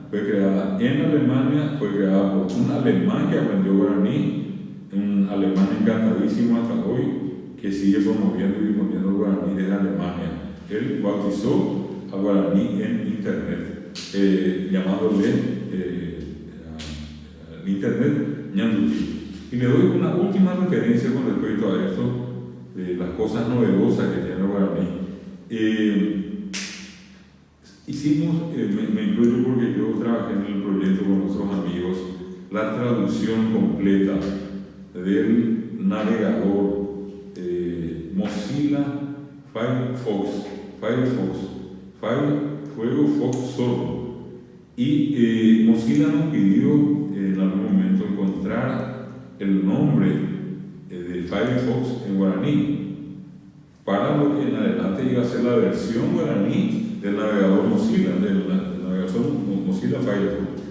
fue creada en Alemania, fue creada por un alemán que aprendió guaraní, un alemán encantadísimo hasta hoy, que sigue promoviendo y difundiendo el guaraní desde Alemania. Él bautizó al guaraní en Internet, llamándole al Internet ñandutí. Y le doy una última referencia con respecto a esto, de las cosas novedosas que tiene el guaraní. Hicimos, me incluyo porque yo trabajé en el proyecto con otros amigos, la traducción completa del navegador Mozilla Firefox, Zorro. Y Mozilla nos pidió en algún momento encontrar el nombre de Firefox en guaraní, para lo que en adelante iba a ser la versión guaraní del navegador Mozilla, del navegador Mozilla Firefox.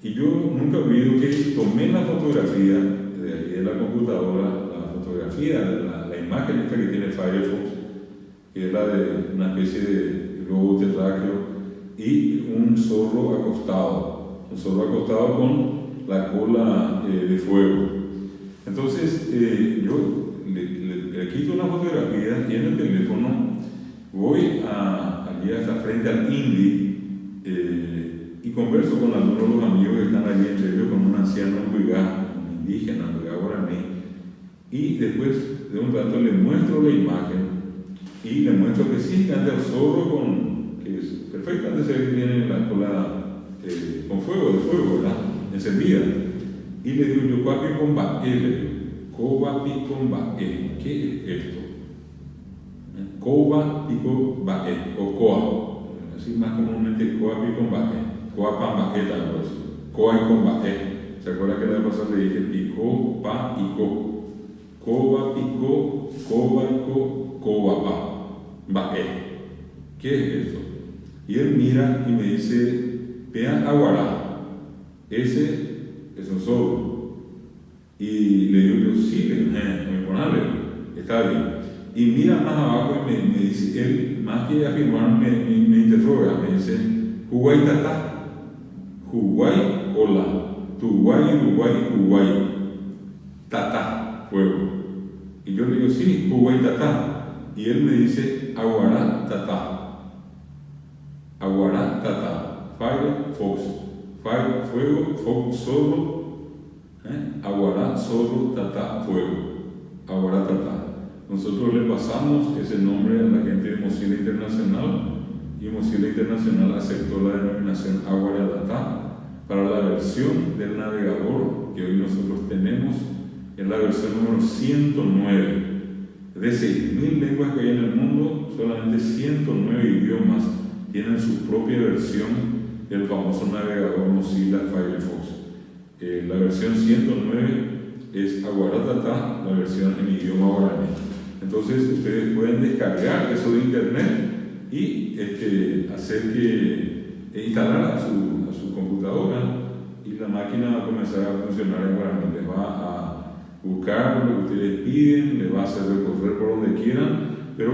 Y yo nunca olvido que tomé la fotografía de ahí de la computadora, la fotografía, la imagen esta que tiene Firefox, que es la de una especie de globo terráqueo y un zorro acostado con la cola de fuego. Entonces yo le quito la fotografía y en el teléfono voy allí hasta frente al INDI y converso con algunos de los amigos que están allí, entre ellos con un anciano un indígena, guaraní, y después de un rato le muestro la imagen y le muestro que sí, que anda el zorro que es perfectamente se ve que tiene la cola con fuego, ¿verdad? Encendida. Y le digo yo, Coapi con Bae, ¿qué es esto? Coba pico bae, o coa, así más comúnmente coa pico bae, coa pan baqueta, coa y con bae. ¿Se acuerda que la vez pasada le dije pico, pa y co? Coba pico, coba y co, coba pa, bae. ¿Qué es esto? Y él mira y me dice, vean aguará, ese es un zorro. Y le digo yo, sí, está bien. Y mira más abajo y me dice, él más que afirmar me interroga, me dice, Huguay tata, Huguay hola, Uruguay, tata, fuego. Y yo le digo, sí, Huguay tata. Y él me dice, aguará tata, Firefox, fuego, fox, zorro, aguará, zorro, tata, fuego, aguará tata. Nosotros le pasamos ese nombre a la gente de Mozilla Internacional y Mozilla Internacional aceptó la denominación Aguaratá para la versión del navegador que hoy nosotros tenemos, es la versión número 109. De 6.000 lenguas que hay en el mundo, solamente 109 idiomas tienen su propia versión del famoso navegador Mozilla Firefox. La versión 109 es Aguaratá, la versión en idioma guaraní. Entonces ustedes pueden descargar eso de internet y hacer que instalar a su computadora y la máquina va a comenzar a funcionar en guaraní. Les va a buscar lo que ustedes piden, les va a hacer recorrer por donde quieran, pero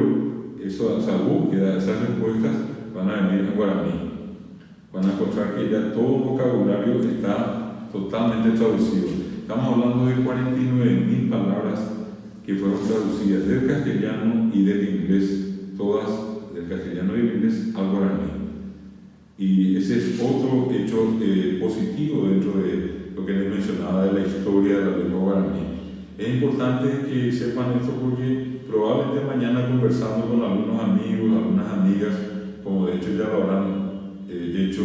esa búsqueda, esas respuestas van a venir en guaraní. Van a encontrar que ya todo el vocabulario está totalmente traducido. Estamos hablando de 49.000 palabras que fueron traducidas del castellano y del inglés, todas del castellano y del inglés al guaraní. Y ese es otro hecho positivo dentro de lo que les mencionaba de la historia de la lengua guaraní. Es importante que sepan esto porque probablemente mañana conversando con algunos amigos, algunas amigas, como de hecho ya lo habrán hecho,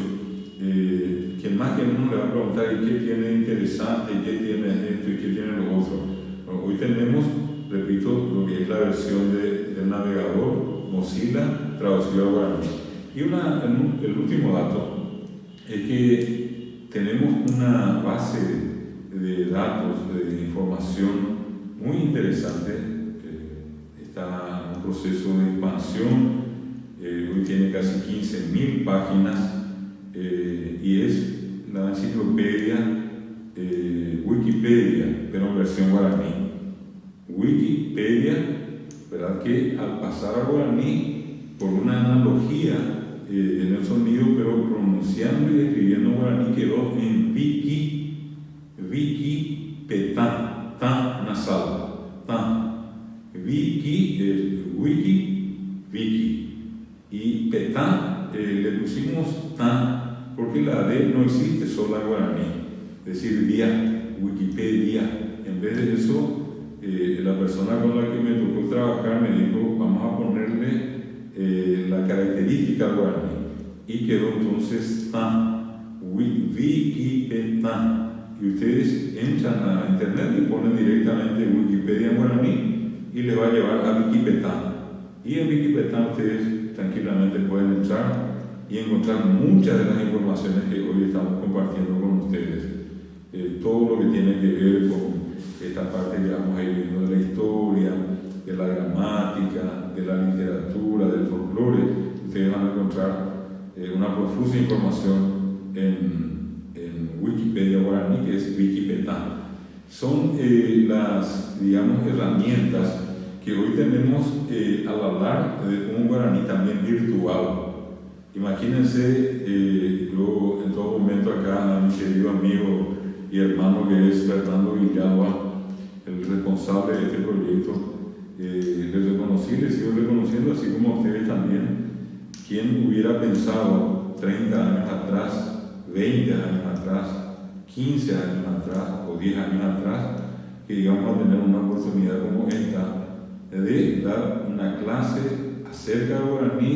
quien más que uno le va a preguntar ¿y qué tiene interesante? ¿Y qué tiene esto? ¿Y qué tiene lo otro? Bueno, hoy tenemos, repito, lo que es la versión del navegador Mozilla traducido al guaraní. Y el último dato es que tenemos una base de datos, de información muy interesante, está en un proceso de expansión, hoy tiene casi 15.000 páginas y es la enciclopedia Wikipedia, pero en versión guaraní. Wikipedia, ¿verdad? Que al pasar a guaraní, por una analogía en el sonido, pero pronunciando y escribiendo guaraní, quedó en Wikipetá, tan nasal, tan. Wiki, y petá le pusimos tan, porque la D no existe sola en guaraní, es decir, Wikipedia. En vez de eso, la persona con la que me tocó trabajar me dijo, vamos a ponerle la característica al guaraní, y quedó entonces tan, Wikipetá. Y ustedes entran a internet y ponen directamente Wikipedia en guaraní y les va a llevar a Wikipetá. Y en Wikipetá ustedes tranquilamente pueden entrar y encontrar muchas de las informaciones que hoy estamos compartiendo con ustedes. Todo lo que tiene que ver con esta parte que vamos a ir viendo de la historia, de la gramática, de la literatura, del folclore. Ustedes van a encontrar una profusa información en Wikipedia guaraní, que es Wikipetá. Son las, digamos, herramientas que hoy tenemos al hablar de un guaraní también virtual. Imagínense, yo en todo momento acá a mi querido amigo y hermano que es Fernando Villalba, el responsable de este proyecto, les reconocí, les sigo reconociendo, así como a ustedes también. ¿Quién hubiera pensado 30 años atrás, 20 años atrás, 15 años atrás o 10 años atrás, que íbamos a tener una oportunidad como esta de dar una clase acerca de guaraní,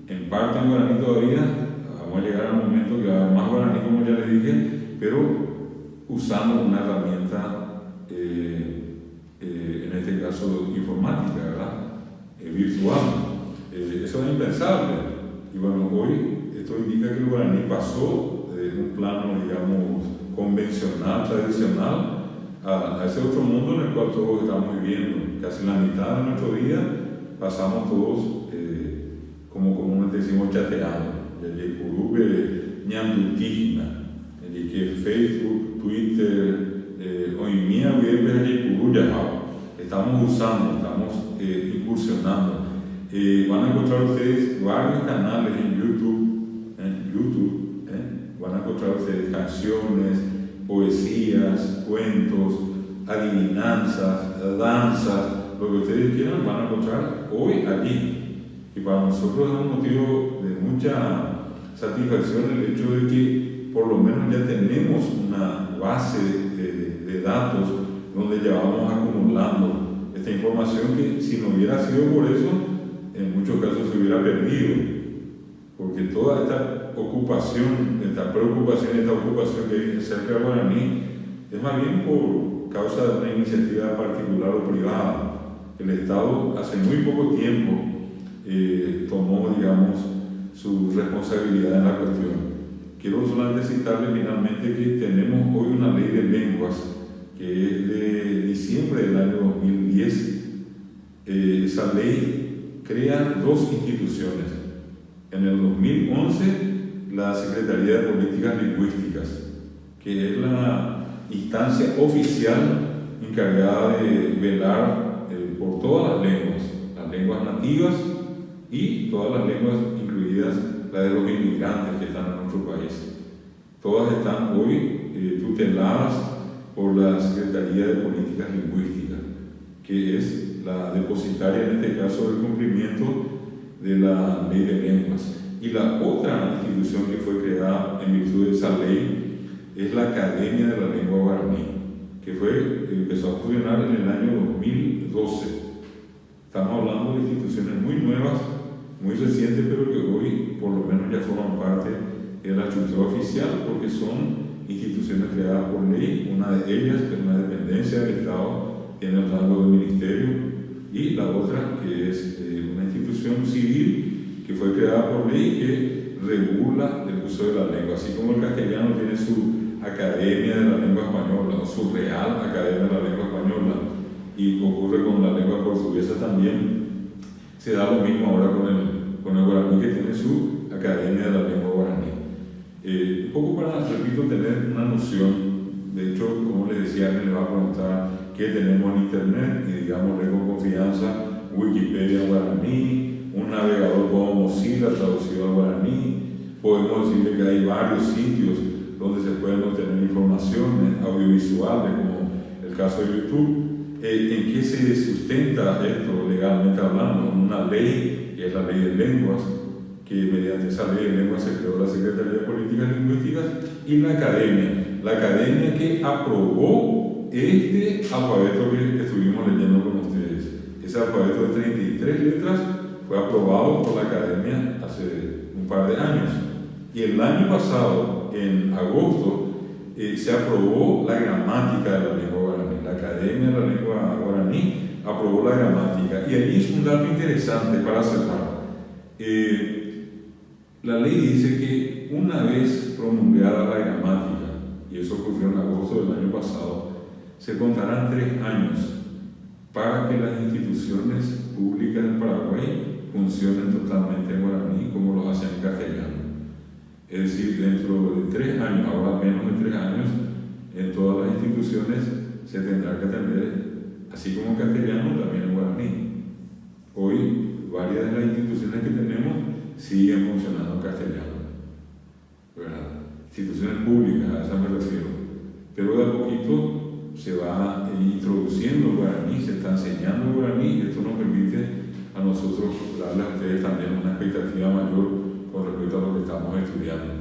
en parte en guaraní todavía? Vamos a llegar al momento que va a haber más guaraní, como ya les dije, pero usando una herramienta, en este caso informática, ¿verdad? Virtual. Eso es impensable. Y bueno, hoy esto indica que el guaraní pasó de un plano, digamos, convencional, tradicional, a ese otro mundo en el cual todos estamos viviendo. Casi la mitad de nuestro día pasamos todos, como comúnmente decimos, chateando. Desde Curube, ñandutígena, desde Facebook, Twitter, hoy mía, estamos usando, estamos incursionando. Van a encontrar ustedes varios canales en YouTube, van a encontrar ustedes canciones, poesías, cuentos, adivinanzas, danzas, lo que ustedes quieran, van a encontrar hoy allí. Y para nosotros es un motivo de mucha satisfacción el hecho de que por lo menos ya tenemos una base de datos donde ya vamos acumulando esta información que, si no hubiera sido por eso, en muchos casos se hubiera perdido, porque toda esta ocupación, esta preocupación, esta ocupación que hay acerca del guaraní es más bien por causa de una iniciativa particular o privada. El Estado hace muy poco tiempo tomó, digamos, su responsabilidad en la cuestión. Quiero solamente citarle finalmente que tenemos hoy una ley de lenguas que es de diciembre del año 2010. Esa ley crea dos instituciones. En el 2011, la Secretaría de Políticas Lingüísticas, que es la instancia oficial encargada de velar por todas las lenguas nativas y todas las lenguas, incluidas las de los inmigrantes que están en nuestro país. Todas están hoy tuteladas por la Secretaría de Políticas Lingüísticas, que es la depositaria en este caso del cumplimiento de la Ley de Lenguas. Y la otra institución que fue creada en virtud de esa ley es la Academia de la Lengua Guaraní, que empezó a funcionar en el año 2012. Estamos hablando de instituciones muy nuevas, muy recientes, pero que hoy por lo menos ya forman parte de la estructura oficial, porque son instituciones creadas por ley. Una de ellas es una dependencia del Estado, tiene el rango de ministerio, y la otra que es una institución civil que fue creada por ley que regula el uso de la lengua, así como el castellano tiene su Academia de la Lengua Española o su Real Academia de la Lengua Española, y ocurre con la lengua portuguesa también. Se da lo mismo ahora con el guaraní, que tiene su Academia de la Lengua Guaraní. Un poco para, repito, tener una noción. De hecho, como les decía, alguien le va a preguntar qué tenemos en internet, y digámosle con confianza, Wikipedia en guaraní, un navegador como Mozilla traducido al guaraní. Podemos decirle que hay varios sitios donde se pueden obtener informaciones audiovisuales, como el caso de YouTube. ¿En qué se sustenta esto legalmente hablando? En una ley, que es la ley de lenguas, que mediante esa ley de lenguas se creó la Secretaría de Políticas Lingüísticas, y la academia que aprobó este alfabeto que estuvimos leyendo con ustedes. Ese alfabeto de 33 letras fue aprobado por la academia hace un par de años. Y el año pasado, en agosto, se aprobó la gramática de la lengua guaraní. La Academia de la Lengua Guaraní aprobó la gramática. Y ahí es un dato interesante para cerrar. La ley dice que una vez promulgada la gramática, y eso ocurrió en agosto del año pasado, se contarán 3 años para que las instituciones públicas del Paraguay funcionen totalmente en guaraní como lo hacen en castellano. Es decir, dentro de 3 años, ahora menos de 3 años, en todas las instituciones se tendrá que atender, así como en castellano, también en guaraní. Hoy, varias de las instituciones que tenemos siguen funcionando en castellano, ¿verdad? Instituciones públicas, a esa me refiero. Pero de a poquito se va introduciendo el guaraní, se está enseñando el guaraní, y esto nos permite a nosotros darle a ustedes también una expectativa mayor con respecto a lo que estamos estudiando.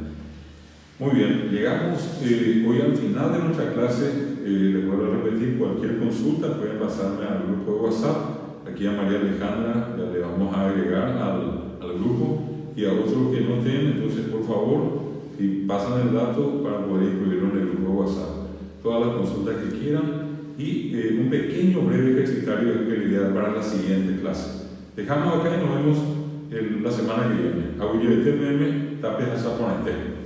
Muy bien, llegamos hoy al final de nuestra clase. Les vuelvo a repetir, cualquier consulta pueden pasarme al grupo de WhatsApp. Aquí a María Alejandra ya le vamos a agregar al grupo, y a otros que no estén, entonces por favor, si pasan el dato para poder incluirlo en el grupo de WhatsApp. Todas las consultas que quieran, y un pequeño breve ejercitario que le daré para la siguiente clase. Dejamos acá y nos vemos la semana que viene. Aguillo de TMM, Tapes a Zaponete.